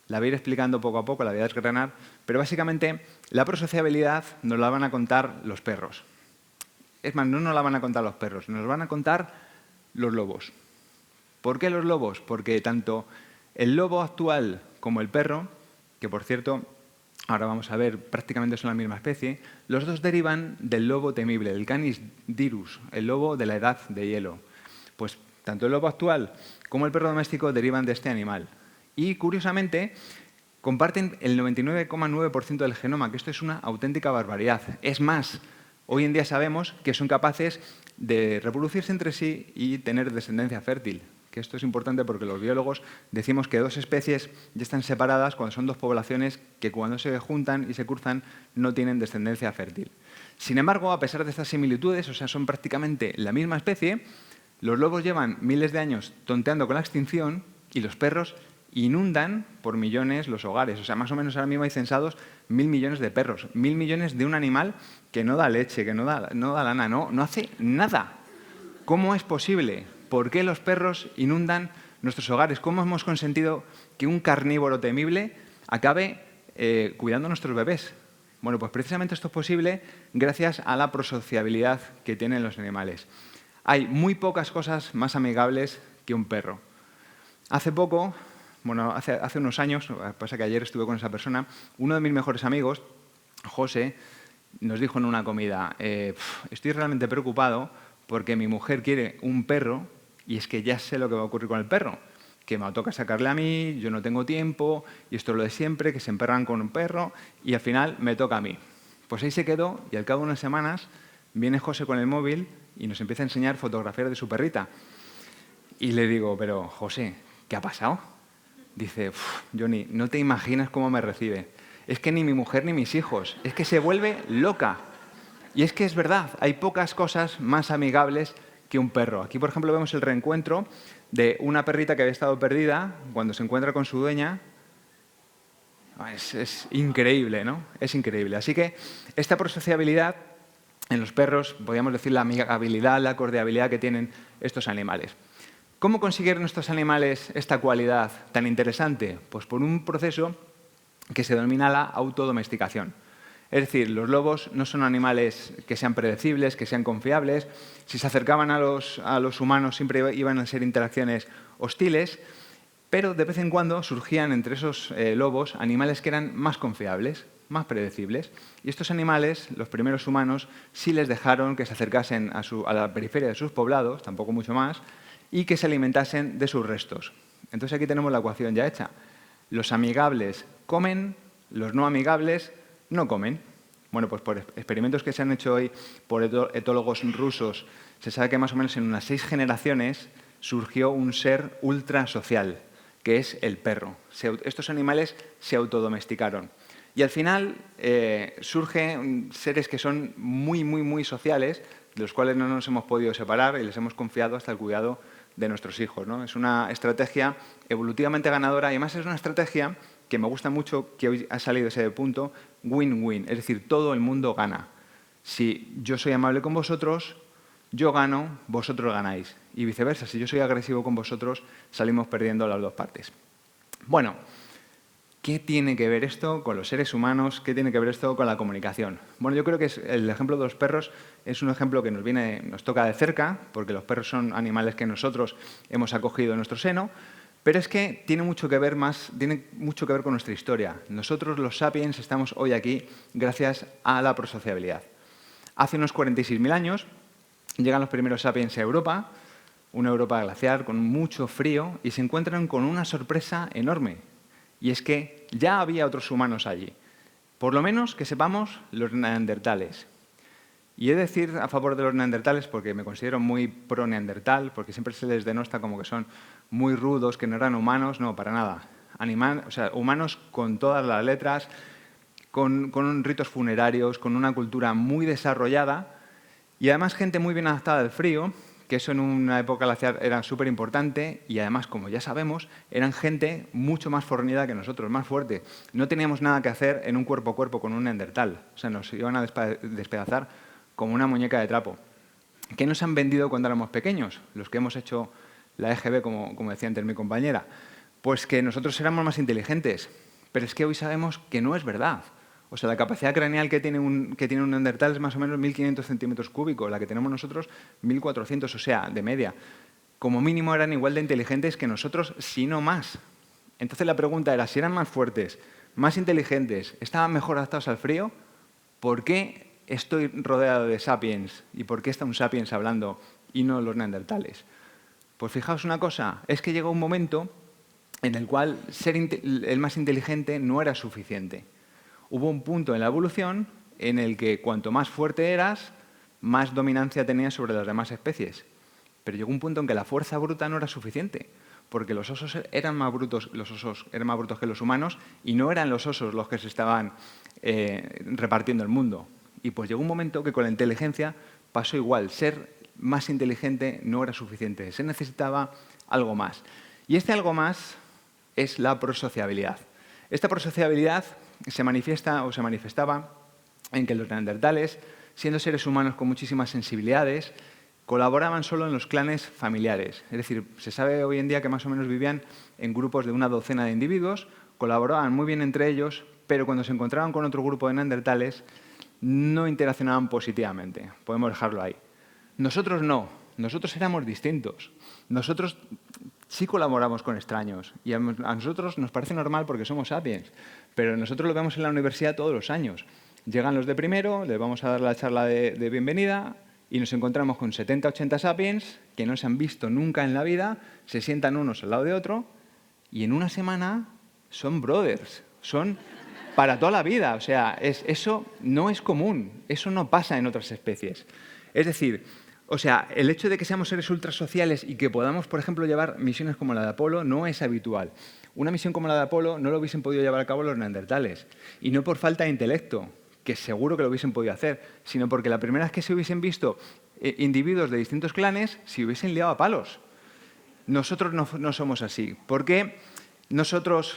S4: La voy a ir explicando poco a poco, la voy a desgranar, pero básicamente la prosociabilidad nos la van a contar los perros. Es más, no nos la van a contar los perros, nos van a contar los lobos. ¿Por qué los lobos? Porque tanto el lobo actual como el perro, que por cierto, ahora vamos a ver, prácticamente son la misma especie, los dos derivan del lobo temible, del Canis dirus, el lobo de la edad de hielo. Pues tanto el lobo actual como el perro doméstico derivan de este animal. Y, curiosamente, comparten el 99,9% del genoma, que esto es una auténtica barbaridad. Es más, hoy en día sabemos que son capaces de reproducirse entre sí y tener descendencia fértil. Que esto es importante porque los biólogos decimos que dos especies ya están separadas cuando son dos poblaciones que cuando se juntan y se cruzan no tienen descendencia fértil. Sin embargo, a pesar de estas similitudes, o sea, son prácticamente la misma especie, los lobos llevan miles de años tonteando con la extinción y los perros inundan por millones los hogares. O sea, más o menos ahora mismo hay censados 1.000 millones de perros, 1.000 millones de un animal que no da leche, que no da lana, no hace nada. ¿Cómo es posible? ¿Por qué los perros inundan nuestros hogares? ¿Cómo hemos consentido que un carnívoro temible acabe cuidando a nuestros bebés? Bueno, pues precisamente esto es posible gracias a la prosociabilidad que tienen los animales. Hay muy pocas cosas más amigables que un perro. Hace poco, bueno, hace unos años, pasa que ayer estuve con esa persona, uno de mis mejores amigos, José, nos dijo en una comida, estoy realmente preocupado porque mi mujer quiere un perro y es que ya sé lo que va a ocurrir con el perro, que me toca sacarle a mí, yo no tengo tiempo y esto es lo de siempre, que se emperran con un perro y al final me toca a mí. Pues ahí se quedó y al cabo de unas semanas viene José con el móvil y nos empieza a enseñar fotografías de su perrita. Y le digo, pero José, ¿qué ha pasado? Dice, Johnny, no te imaginas cómo me recibe. Es que ni mi mujer ni mis hijos, es que se vuelve loca. Y es que es verdad, hay pocas cosas más amigables que un perro. Aquí, por ejemplo, vemos el reencuentro de una perrita que había estado perdida cuando se encuentra con su dueña. Es increíble, ¿no? Es increíble. Así que esta prosociabilidad en los perros, podríamos decir la amigabilidad, la cordialidad que tienen estos animales. ¿Cómo consiguieron estos animales esta cualidad tan interesante? Pues por un proceso que se denomina la autodomesticación. Es decir, los lobos no son animales que sean predecibles, que sean confiables. Si se acercaban a los humanos siempre iban a ser interacciones hostiles, pero de vez en cuando surgían entre esos lobos animales que eran más confiables, más predecibles. Y estos animales, los primeros humanos, sí les dejaron que se acercasen a la periferia de sus poblados, tampoco mucho más, y que se alimentasen de sus restos. Entonces aquí tenemos la ecuación ya hecha. Los amigables comen, los no amigables no comen. Bueno, pues por experimentos que se han hecho hoy por etólogos rusos, se sabe que más o menos en unas 6 generaciones surgió un ser ultrasocial, que es el perro. Estos animales se autodomesticaron. Y al final surgen seres que son muy sociales, de los cuales no nos hemos podido separar y les hemos confiado hasta el cuidado de nuestros hijos, ¿no? Es una estrategia evolutivamente ganadora y además es una estrategia que me gusta mucho que hoy ha salido ese punto, win-win, es decir, todo el mundo gana. Si yo soy amable con vosotros, yo gano, vosotros ganáis. Y viceversa, si yo soy agresivo con vosotros, salimos perdiendo las dos partes. Bueno, ¿qué tiene que ver esto con los seres humanos? ¿Qué tiene que ver esto con la comunicación? Bueno, yo creo que el ejemplo de los perros es un ejemplo que nos toca de cerca, porque los perros son animales que nosotros hemos acogido en nuestro seno, pero es que tiene mucho que ver con nuestra historia. Nosotros, los sapiens, estamos hoy aquí gracias a la prosociabilidad. Hace unos 46.000 años llegan los primeros sapiens a Europa, una Europa glaciar con mucho frío y se encuentran con una sorpresa enorme. Y es que ya había otros humanos allí. Por lo menos que sepamos los neandertales. Y he de decir a favor de los neandertales porque me considero muy pro-neandertal, porque siempre se les denosta como que son muy rudos, que no eran humanos. No, para nada. Humanos con todas las letras, con ritos funerarios, con una cultura muy desarrollada y además gente muy bien adaptada al frío, que eso en una época glacial era súper importante y además, como ya sabemos, eran gente mucho más fornida que nosotros, más fuerte. No teníamos nada que hacer en un cuerpo a cuerpo con un neandertal. O sea, nos iban a despedazar como una muñeca de trapo. ¿Qué nos han vendido cuando éramos pequeños? Los que hemos hecho la EGB, como decía antes mi compañera. Pues que nosotros éramos más inteligentes. Pero es que hoy sabemos que no es verdad. O sea, la capacidad craneal que tiene un neandertal es más o menos 1.500 centímetros cúbicos, la que tenemos nosotros 1.400, o sea, de media. Como mínimo eran igual de inteligentes que nosotros, si no más. Entonces la pregunta era, si eran más fuertes, más inteligentes, estaban mejor adaptados al frío, ¿por qué estoy rodeado de sapiens? ¿Y por qué está un sapiens hablando y no los neandertales? Pues fijaos una cosa, es que llegó un momento en el cual ser el más inteligente no era suficiente. Hubo un punto en la evolución en el que cuanto más fuerte eras, más dominancia tenías sobre las demás especies. Pero llegó un punto en que la fuerza bruta no era suficiente, porque los osos eran más brutos que los humanos y no eran los osos los que se estaban repartiendo el mundo. Y pues llegó un momento que con la inteligencia pasó igual. Ser más inteligente no era suficiente, se necesitaba algo más. Y este algo más es la prosociabilidad. Esta prosociabilidad se manifestaba en que los neandertales, siendo seres humanos con muchísimas sensibilidades, colaboraban solo en los clanes familiares. Es decir, se sabe hoy en día que más o menos vivían en grupos de una docena de individuos, colaboraban muy bien entre ellos, pero cuando se encontraban con otro grupo de neandertales no interaccionaban positivamente. Podemos dejarlo ahí. Nosotros no, nosotros éramos distintos. Nosotros sí colaboramos con extraños y a nosotros nos parece normal porque somos sapiens, pero nosotros lo vemos en la universidad todos los años. Llegan los de primero, les vamos a dar la charla de bienvenida y nos encontramos con 70, 80 sapiens que no se han visto nunca en la vida, se sientan unos al lado de otro y en una semana son brothers, son para toda la vida. O sea, eso no es común, eso no pasa en otras especies. Es decir, o sea, el hecho de que seamos seres ultrasociales y que podamos, por ejemplo, llevar misiones como la de Apolo no es habitual. Una misión como la de Apolo no lo hubiesen podido llevar a cabo los neandertales. Y no por falta de intelecto, que seguro que lo hubiesen podido hacer, sino porque la primera vez que se hubiesen visto individuos de distintos clanes, se hubiesen liado a palos. Nosotros no somos así. Porque nosotros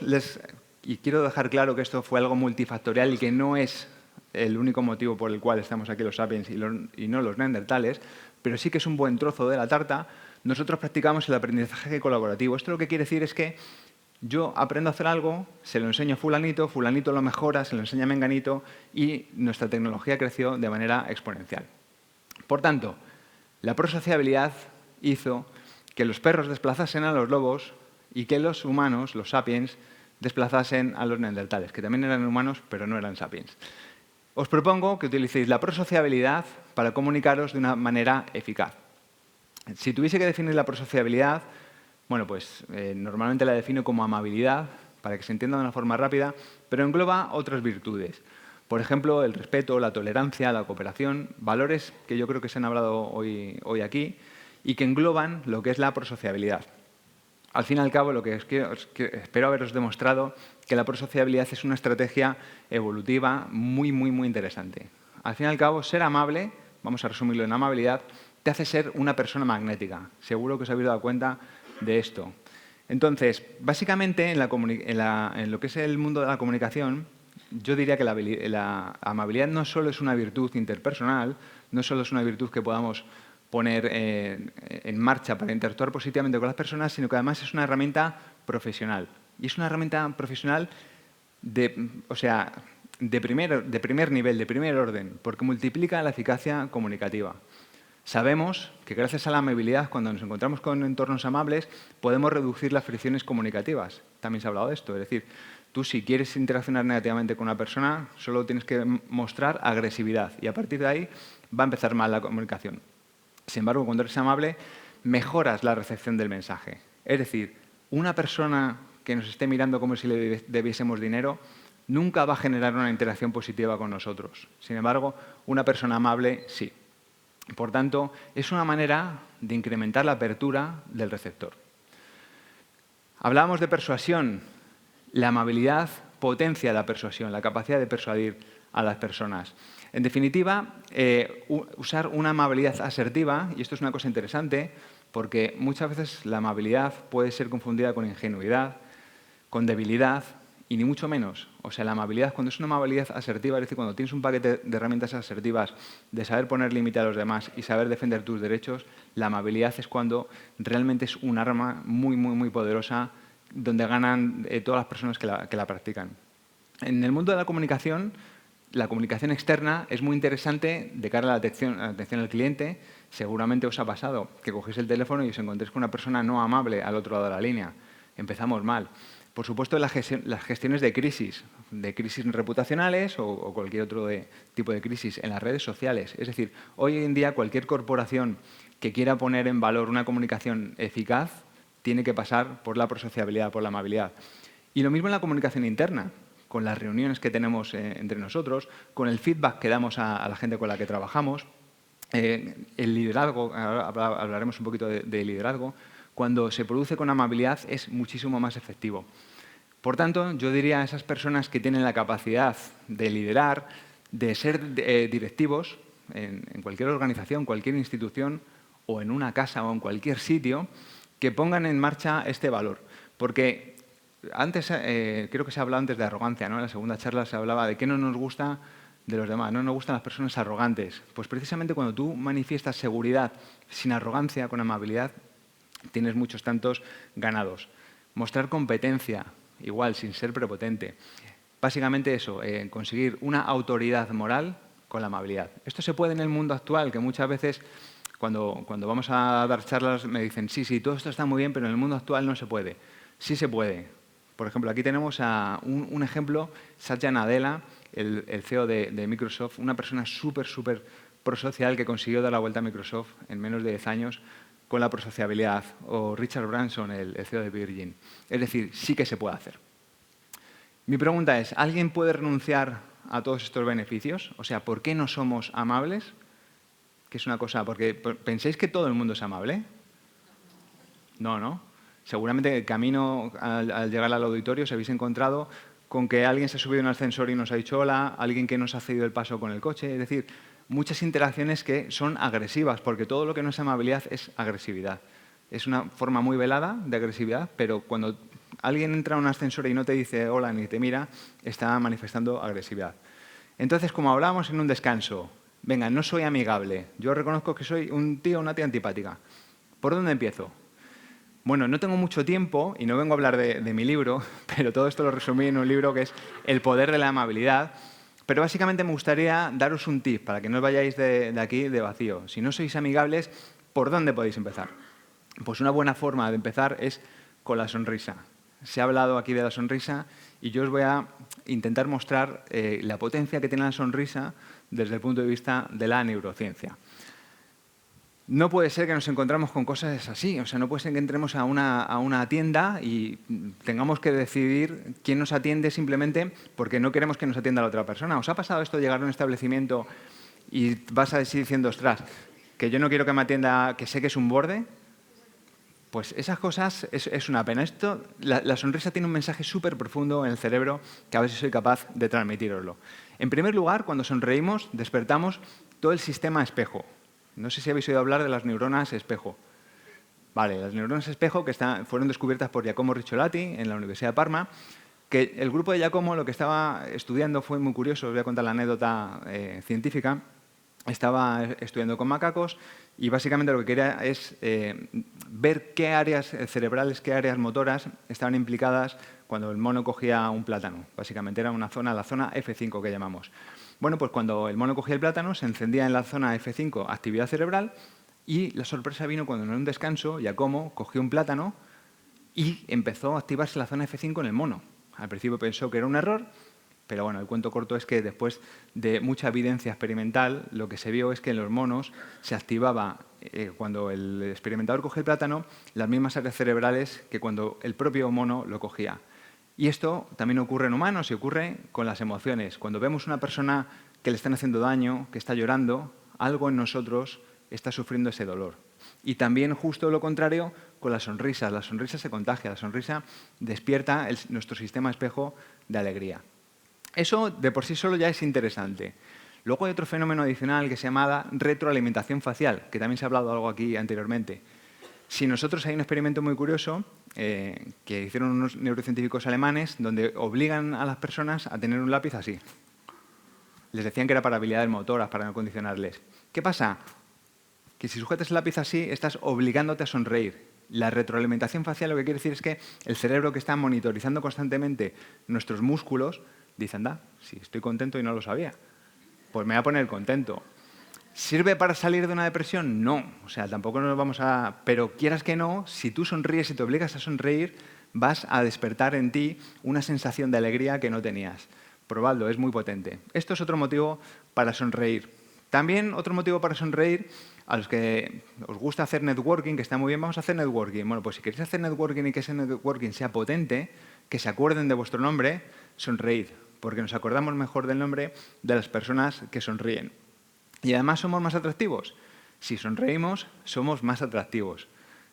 S4: y quiero dejar claro que esto fue algo multifactorial y que no es el único motivo por el cual estamos aquí los sapiens y no los neandertales, pero sí que es un buen trozo de la tarta. Nosotros practicamos el aprendizaje colaborativo. Esto lo que quiere decir es que yo aprendo a hacer algo, se lo enseño a fulanito, fulanito lo mejora, se lo enseña a menganito y nuestra tecnología creció de manera exponencial. Por tanto, la prosociabilidad hizo que los perros desplazasen a los lobos y que los humanos, los sapiens, desplazasen a los neandertales, que también eran humanos, pero no eran sapiens. Os propongo que utilicéis la prosociabilidad para comunicaros de una manera eficaz. Si tuviese que definir la prosociabilidad, bueno, pues normalmente la defino como amabilidad, para que se entienda de una forma rápida, pero engloba otras virtudes. Por ejemplo, el respeto, la tolerancia, la cooperación, valores que yo creo que se han hablado hoy aquí y que engloban lo que es la prosociabilidad. Al fin y al cabo, lo que espero haberos demostrado que la prosociabilidad es una estrategia evolutiva muy, muy, muy interesante. Al fin y al cabo, ser amable, vamos a resumirlo en amabilidad, te hace ser una persona magnética. Seguro que os habéis dado cuenta de esto. Entonces, básicamente, en lo que es el mundo de la comunicación, yo diría que la amabilidad no solo es una virtud interpersonal, no solo es una virtud que podamos poner en marcha para interactuar positivamente con las personas, sino que además es una herramienta profesional. Y es una herramienta profesional de primer nivel, de primer orden, porque multiplica la eficacia comunicativa. Sabemos que gracias a la amabilidad, cuando nos encontramos con entornos amables, podemos reducir las fricciones comunicativas. También se ha hablado de esto. Es decir, tú si quieres interaccionar negativamente con una persona, solo tienes que mostrar agresividad y a partir de ahí va a empezar mal la comunicación. Sin embargo, cuando eres amable, mejoras la recepción del mensaje. Es decir, una persona que nos esté mirando como si le debiésemos dinero nunca va a generar una interacción positiva con nosotros. Sin embargo, una persona amable sí. Por tanto, es una manera de incrementar la apertura del receptor. Hablábamos de persuasión. La amabilidad potencia la persuasión, la capacidad de persuadir a las personas. En definitiva, usar una amabilidad asertiva, y esto es una cosa interesante, porque muchas veces la amabilidad puede ser confundida con ingenuidad, con debilidad, y ni mucho menos. O sea, la amabilidad, cuando es una amabilidad asertiva, es decir, cuando tienes un paquete de herramientas asertivas de saber poner límite a los demás y saber defender tus derechos, la amabilidad es cuando realmente es un arma muy, muy, muy poderosa donde ganan todas las personas que la practican. En el mundo de la comunicación externa es muy interesante de cara a la atención al cliente. Seguramente os ha pasado que cogéis el teléfono y os encontréis con una persona no amable al otro lado de la línea. Empezamos mal. Por supuesto, las gestiones de crisis reputacionales o cualquier otro tipo de crisis en las redes sociales. Es decir, hoy en día cualquier corporación que quiera poner en valor una comunicación eficaz tiene que pasar por la prosociabilidad, por la amabilidad. Y lo mismo en la comunicación interna, con las reuniones que tenemos entre nosotros, con el feedback que damos a la gente con la que trabajamos. El liderazgo, ahora hablaremos un poquito de liderazgo, cuando se produce con amabilidad es muchísimo más efectivo. Por tanto, yo diría a esas personas que tienen la capacidad de liderar, de ser directivos en cualquier organización, cualquier institución, o en una casa o en cualquier sitio, que pongan en marcha este valor. Porque antes, creo que se ha hablado antes de arrogancia, ¿no? En la segunda charla se hablaba de qué no nos gusta de los demás, no nos gustan las personas arrogantes. Pues precisamente cuando tú manifiestas seguridad sin arrogancia, con amabilidad, tienes muchos tantos ganados. Mostrar competencia, igual, sin ser prepotente. Básicamente eso, conseguir una autoridad moral con la amabilidad. Esto se puede en el mundo actual, que muchas veces cuando vamos a dar charlas me dicen sí, todo esto está muy bien, pero en el mundo actual no se puede. Sí se puede. Por ejemplo, aquí tenemos a un ejemplo, Satya Nadella, el CEO de Microsoft, una persona súper prosocial que consiguió dar la vuelta a Microsoft en menos de 10 años con la prosociabilidad. O Richard Branson, el CEO de Virgin. Es decir, sí que se puede hacer. Mi pregunta es, ¿alguien puede renunciar a todos estos beneficios? O sea, ¿por qué no somos amables? Que es una cosa, porque ¿pensáis que todo el mundo es amable? No, ¿no? Seguramente el camino al llegar al auditorio os habéis encontrado con que alguien se ha subido en un ascensor y nos ha dicho hola, alguien que nos ha cedido el paso con el coche. Es decir, muchas interacciones que son agresivas, porque todo lo que no es amabilidad es agresividad. Es una forma muy velada de agresividad, pero cuando alguien entra a un ascensor y no te dice hola ni te mira, está manifestando agresividad. Entonces, como hablábamos en un descanso, venga, no soy amigable, yo reconozco que soy un tío o una tía antipática. ¿Por dónde empiezo? Bueno, no tengo mucho tiempo y no vengo a hablar de mi libro, pero todo esto lo resumí en un libro que es El poder de la amabilidad. Pero básicamente me gustaría daros un tip para que no os vayáis de aquí de vacío. Si no sois amigables, ¿por dónde podéis empezar? Pues una buena forma de empezar es con la sonrisa. Se ha hablado aquí de la sonrisa y yo os voy a intentar mostrar la potencia que tiene la sonrisa desde el punto de vista de la neurociencia. No puede ser que nos encontremos con cosas así. O sea, no puede ser que entremos a una tienda y tengamos que decidir quién nos atiende simplemente porque no queremos que nos atienda la otra persona. ¿Os ha pasado esto de llegar a un establecimiento y vas a decir diciendo, ostras, que yo no quiero que me atienda, que sé que es un borde? Pues esas cosas es una pena. La sonrisa tiene un mensaje súper profundo en el cerebro que a ver si soy capaz de transmitiroslo. En primer lugar, cuando sonreímos, despertamos todo el sistema espejo. No sé si habéis oído hablar de las neuronas espejo. Vale, las neuronas espejo que fueron descubiertas por Giacomo Ricciolati en la Universidad de Parma, que el grupo de Giacomo lo que estaba estudiando fue muy curioso, os voy a contar la anécdota científica. Estaba estudiando con macacos y básicamente lo que quería es ver qué áreas cerebrales, qué áreas motoras estaban implicadas cuando el mono cogía un plátano. Básicamente era una zona, la zona F5 que llamamos. Bueno, pues cuando el mono cogía el plátano se encendía en la zona F5 actividad cerebral y la sorpresa vino cuando en un descanso Giacomo cogió un plátano y empezó a activarse la zona F5 en el mono. Al principio pensó que era un error, pero bueno, el cuento corto es que después de mucha evidencia experimental, lo que se vio es que en los monos se activaba cuando el experimentador coge el plátano, las mismas áreas cerebrales que cuando el propio mono lo cogía. Y esto también ocurre en humanos y ocurre con las emociones. Cuando vemos una persona que le están haciendo daño, que está llorando, algo en nosotros está sufriendo ese dolor. Y también justo lo contrario con las sonrisas. La sonrisa se contagia, la sonrisa despierta nuestro sistema espejo de alegría. Eso de por sí solo ya es interesante. Luego hay otro fenómeno adicional que se llama retroalimentación facial, que también se ha hablado algo aquí anteriormente. Si nosotros hay un experimento muy curioso que hicieron unos neurocientíficos alemanes donde obligan a las personas a tener un lápiz así. Les decían que era para habilidades motoras, para no condicionarles. ¿Qué pasa? Que si sujetas el lápiz así, estás obligándote a sonreír. La retroalimentación facial lo que quiere decir es que el cerebro, que está monitorizando constantemente nuestros músculos, dice, anda, si estoy contento y no lo sabía, pues me voy a poner contento. ¿Sirve para salir de una depresión? No. O sea, tampoco nos vamos a... Pero quieras que no, si tú sonríes y te obligas a sonreír, vas a despertar en ti una sensación de alegría que no tenías. Probadlo, es muy potente. Esto es otro motivo para sonreír. También otro motivo para sonreír, a los que os gusta hacer networking, que está muy bien, vamos a hacer networking. Bueno, pues si queréis hacer networking y que ese networking sea potente, que se acuerden de vuestro nombre, sonreíd, porque nos acordamos mejor del nombre de las personas que sonríen. Y además somos más atractivos. Si sonreímos, somos más atractivos.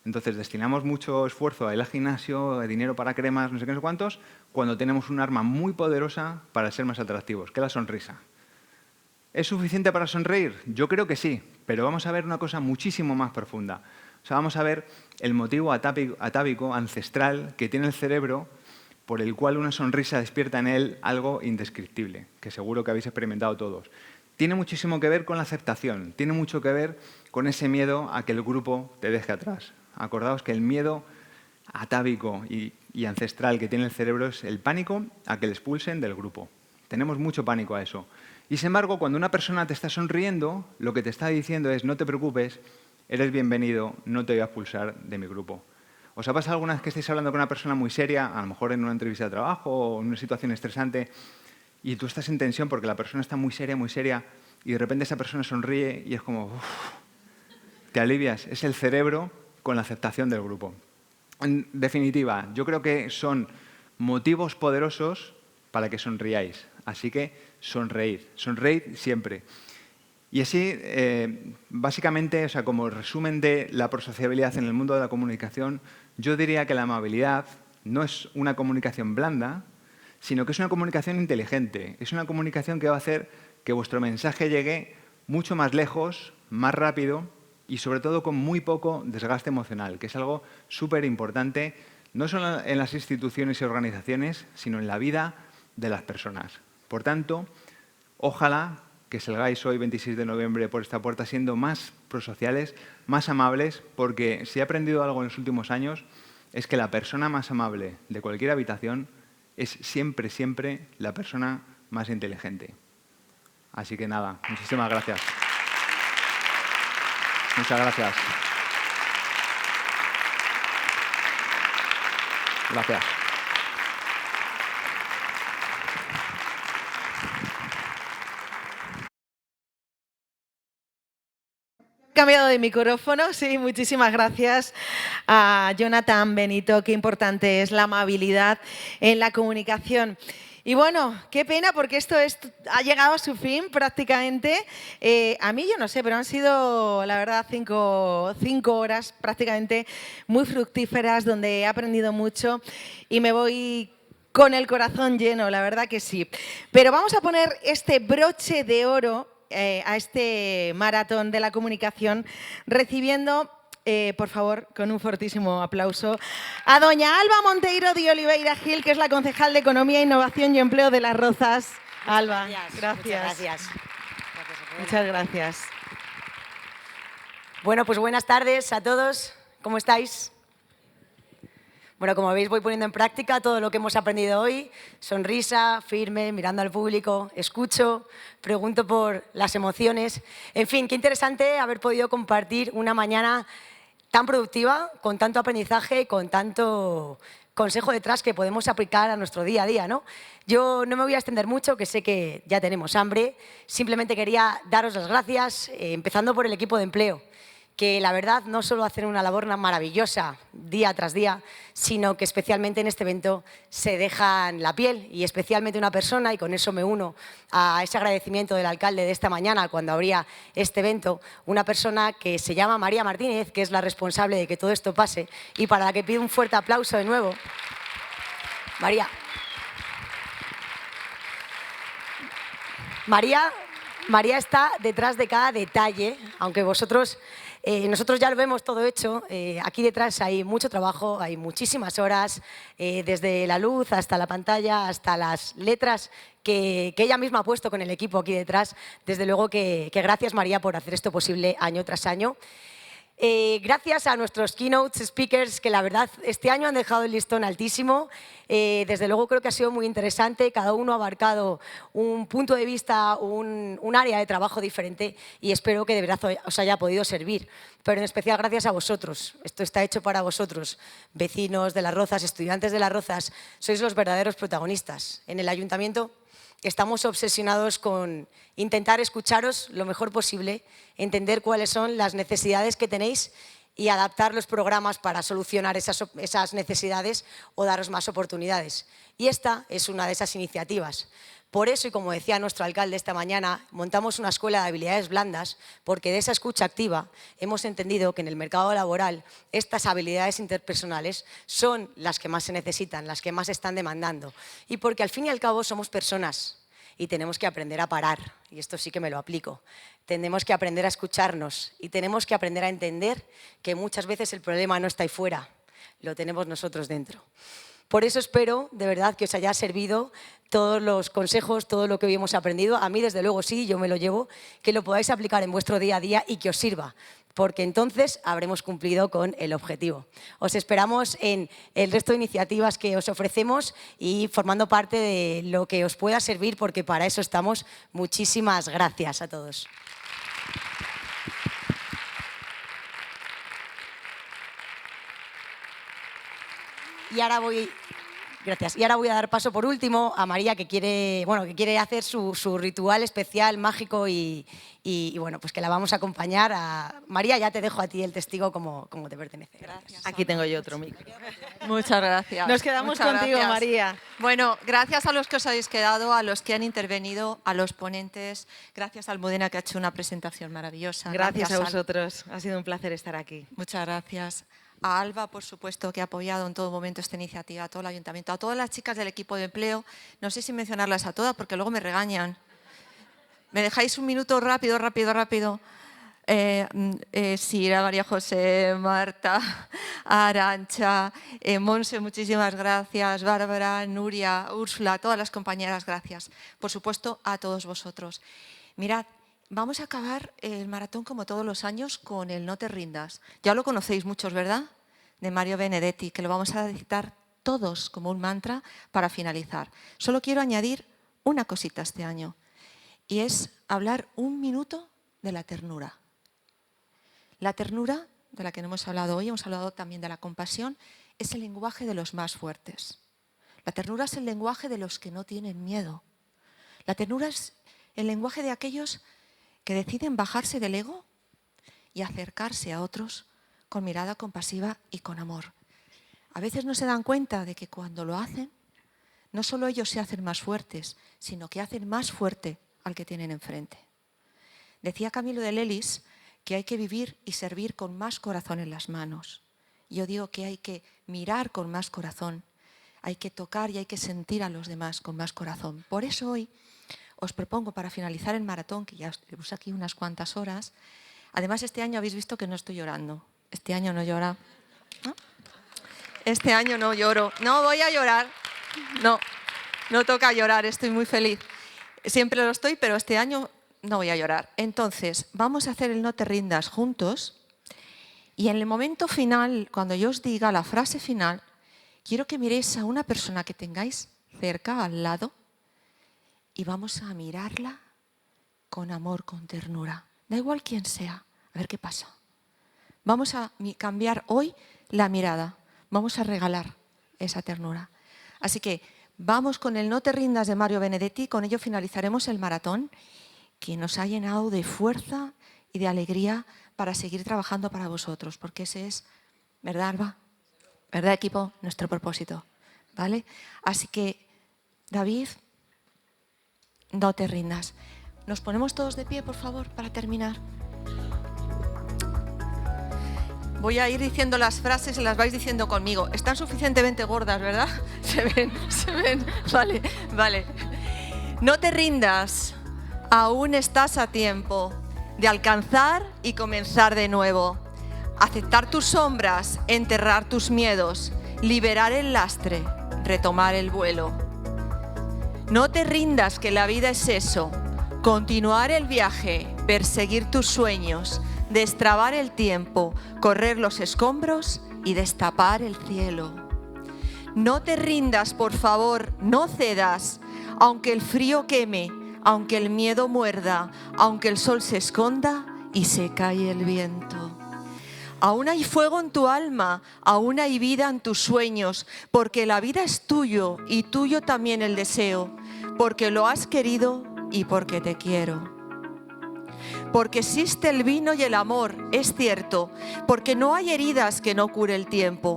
S4: Entonces destinamos mucho esfuerzo a ir al gimnasio, dinero para cremas, no sé qué, no sé cuántos, cuando tenemos un arma muy poderosa para ser más atractivos, que es la sonrisa. ¿Es suficiente para sonreír? Yo creo que sí, pero vamos a ver una cosa muchísimo más profunda. O sea, vamos a ver el motivo atávico, ancestral, que tiene el cerebro, por el cual una sonrisa despierta en él algo indescriptible, que seguro que habéis experimentado todos. Tiene muchísimo que ver con la aceptación, tiene mucho que ver con ese miedo a que el grupo te deje atrás. Acordaos que el miedo atávico y ancestral que tiene el cerebro es el pánico a que le expulsen del grupo. Tenemos mucho pánico a eso. Y sin embargo, cuando una persona te está sonriendo, lo que te está diciendo es, no te preocupes, eres bienvenido, no te voy a expulsar de mi grupo. ¿Os ha pasado alguna vez que estáis hablando con una persona muy seria, a lo mejor en una entrevista de trabajo o en una situación estresante, y tú estás en tensión porque la persona está muy seria, y de repente esa persona sonríe y es como, uff, te alivias? Es el cerebro con la aceptación del grupo. En definitiva, yo creo que son motivos poderosos para que sonriáis. Así que sonreíd siempre. Y así, básicamente, o sea, como resumen de la prosociabilidad en el mundo de la comunicación, yo diría que la amabilidad no es una comunicación blanda, sino que es una comunicación inteligente. Es una comunicación que va a hacer que vuestro mensaje llegue mucho más lejos, más rápido y, sobre todo, con muy poco desgaste emocional, que es algo súper importante, no solo en las instituciones y organizaciones, sino en la vida de las personas. Por tanto, ojalá que salgáis hoy, 26 de noviembre, por esta puerta siendo más prosociales, más amables, porque si he aprendido algo en los últimos años es que la persona más amable de cualquier habitación es siempre, siempre la persona más inteligente. Así que nada, muchísimas gracias. Muchas gracias. Gracias.
S1: Cambiado de micrófono, sí, muchísimas gracias a Jonathan Benito. Qué importante es la amabilidad en la comunicación. Y bueno, qué pena porque esto ha llegado a su fin prácticamente. A mí yo no sé, pero han sido, la verdad, cinco horas prácticamente muy fructíferas donde he aprendido mucho y me voy con el corazón lleno, la verdad que sí. Pero vamos a poner este broche de oro a este maratón de la comunicación, recibiendo, por favor, con un fortísimo aplauso, a doña Alba Monteiro de Oliveira Gil, que es la concejal de Economía, Innovación y Empleo de Las Rozas. Alba, gracias.
S5: Muchas gracias.
S1: Muchas gracias.
S5: Bueno, pues buenas tardes a todos. ¿Cómo estáis? Bueno, como veis, voy poniendo en práctica todo lo que hemos aprendido hoy. Sonrisa, firme, mirando al público, escucho, pregunto por las emociones. En fin, qué interesante haber podido compartir una mañana tan productiva, con tanto aprendizaje y con tanto consejo detrás que podemos aplicar a nuestro día a día, ¿no? Yo no me voy a extender mucho, que sé que ya tenemos hambre. Simplemente quería daros las gracias, empezando por el equipo de empleo. que la verdad no solo hacen una labor maravillosa día tras día, sino que especialmente en este evento se dejan la piel, y especialmente una persona, y con eso me uno a ese agradecimiento del alcalde de esta mañana cuando abría este evento, una persona que se llama María Martínez, que es la responsable de que todo esto pase y para la que pido un fuerte aplauso de nuevo. María está detrás de cada detalle, aunque nosotros ya lo vemos todo hecho. Aquí detrás hay mucho trabajo, hay muchísimas horas, desde la luz hasta la pantalla, hasta las letras que ella misma ha puesto con el equipo aquí detrás. Desde luego que gracias, María, por hacer esto posible año tras año. Gracias a nuestros keynote speakers, que la verdad este año han dejado el listón altísimo. Desde luego creo que ha sido muy interesante, cada uno ha abarcado un punto de vista, un área de trabajo diferente, y espero que de verdad os haya podido servir. Pero en especial gracias a vosotros, esto está hecho para vosotros, vecinos de Las Rozas, estudiantes de Las Rozas, sois los verdaderos protagonistas. En el ayuntamiento estamos obsesionados con intentar escucharos lo mejor posible, entender cuáles son las necesidades que tenéis y adaptar los programas para solucionar esas necesidades o daros más oportunidades. Y esta es una de esas iniciativas. Por eso, y como decía nuestro alcalde esta mañana, montamos una escuela de habilidades blandas, porque de esa escucha activa hemos entendido que en el mercado laboral estas habilidades interpersonales son las que más se necesitan, las que más se están demandando. Y porque al fin y al cabo somos personas y tenemos que aprender a parar, y esto sí que me lo aplico. Tenemos que aprender a escucharnos y tenemos que aprender a entender que muchas veces el problema no está ahí fuera, lo tenemos nosotros dentro. Por eso espero, de verdad, que os haya servido todos los consejos, todo lo que hoy hemos aprendido. A mí, desde luego, sí, yo me lo llevo, que lo podáis aplicar en vuestro día a día y que os sirva, porque entonces habremos cumplido con el objetivo. Os esperamos en el resto de iniciativas que os ofrecemos y formando parte de lo que os pueda servir, porque para eso estamos. Muchísimas gracias a todos. Y ahora voy a dar paso por último a María, que quiere hacer su ritual especial, mágico y bueno, pues que la vamos a acompañar. María, ya te dejo a ti el testigo como te pertenece.
S3: Gracias.
S1: Aquí tengo yo otro micro.
S3: Muchas gracias.
S1: Nos quedamos
S3: Muchas
S1: contigo,
S3: gracias.
S1: María.
S3: Bueno, gracias a los que os habéis quedado, a los que han intervenido, a los ponentes. Gracias a Almudena, que ha hecho una presentación maravillosa.
S1: Gracias a
S3: Al-
S1: vosotros. Ha sido un placer estar aquí.
S3: Muchas gracias. A Alba, por supuesto, que ha apoyado en todo momento esta iniciativa, a todo el ayuntamiento, a todas las chicas del equipo de empleo. No sé si mencionarlas a todas porque luego me regañan. ¿Me dejáis un minuto rápido? Sira, María José, Marta, Arantxa, Monse, muchísimas gracias, Bárbara, Nuria, Úrsula, todas las compañeras, gracias. Por supuesto, a todos vosotros. Mirad, vamos a acabar el maratón como todos los años con el No te rindas. Ya lo conocéis muchos, ¿verdad? De Mario Benedetti, que lo vamos a citar todos como un mantra para finalizar. Solo quiero añadir una cosita este año, y es hablar un minuto de la ternura. La ternura, de la que no hemos hablado hoy, hemos hablado también de la compasión, es el lenguaje de los más fuertes. La ternura es el lenguaje de los que no tienen miedo. La ternura es el lenguaje de aquellos que deciden bajarse del ego y acercarse a otros con mirada compasiva y con amor. A veces no se dan cuenta de que cuando lo hacen, no solo ellos se hacen más fuertes, sino que hacen más fuerte al que tienen enfrente. Decía Camilo de Lelis que hay que vivir y servir con más corazón en las manos. Yo digo que hay que mirar con más corazón, hay que tocar y hay que sentir a los demás con más corazón. Por eso hoy os propongo, para finalizar el maratón, que ya llevamos aquí unas cuantas horas, además este año habéis visto que no estoy llorando. Este año no llora. ¿No? Este año no lloro. No voy a llorar. No toca llorar, estoy muy feliz. Siempre lo estoy, pero este año no voy a llorar. Entonces, vamos a hacer el No te rindas juntos, y en el momento final, cuando yo os diga la frase final, quiero que miréis a una persona que tengáis cerca, al lado, y vamos a mirarla con amor, con ternura. Da igual quién sea, a ver qué pasa. Vamos a cambiar hoy la mirada, vamos a regalar esa ternura. Así que vamos con el No te rindas de Mario Benedetti, con ello finalizaremos el maratón, que nos ha llenado de fuerza y de alegría para seguir trabajando para vosotros, porque ese es, ¿verdad, Alba? ¿Verdad, equipo? Nuestro propósito, ¿vale? Así que, David, no te rindas. ¿Nos ponemos todos de pie, por favor, para terminar? Voy a ir diciendo las frases y las vais diciendo conmigo. Están suficientemente gordas, ¿verdad? Se ven. Vale. No te rindas. Aún estás a tiempo de alcanzar y comenzar de nuevo. Aceptar tus sombras, enterrar tus miedos, liberar el lastre, retomar el vuelo. No te rindas, que la vida es eso. Continuar el viaje, perseguir tus sueños, destrabar el tiempo, correr los escombros y destapar el cielo. No te rindas, por favor, no cedas, aunque el frío queme, aunque el miedo muerda, aunque el sol se esconda y se cae el viento. Aún hay fuego en tu alma, aún hay vida en tus sueños, porque la vida es tuyo y tuyo también el deseo, porque lo has querido y porque te quiero. Porque existe el vino y el amor, es cierto, porque no hay heridas que no cure el tiempo.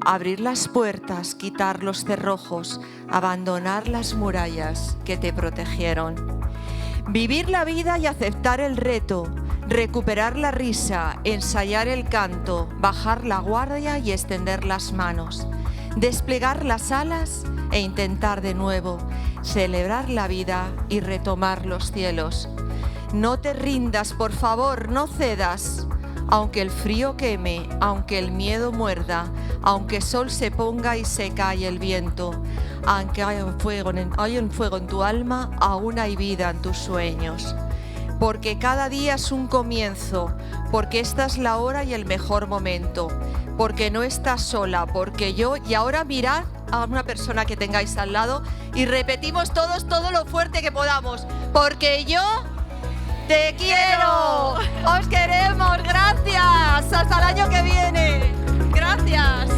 S3: Abrir las puertas, quitar los cerrojos, abandonar las murallas que te protegieron. Vivir la vida y aceptar el reto, recuperar la risa, ensayar el canto, bajar la guardia y extender las manos. Desplegar las alas e intentar de nuevo, celebrar la vida y retomar los cielos. No te rindas, por favor, no cedas. Aunque el frío queme, aunque el miedo muerda, aunque el sol se ponga y se cae el viento, aunque hay un fuego en tu alma, aún hay vida en tus sueños. Porque cada día es un comienzo, porque esta es la hora y el mejor momento, porque no estás sola, porque yo, y ahora mirad a una persona que tengáis al lado y repetimos todos todo lo fuerte que podamos, porque yo te quiero, os queremos, gracias, hasta el año que viene, gracias.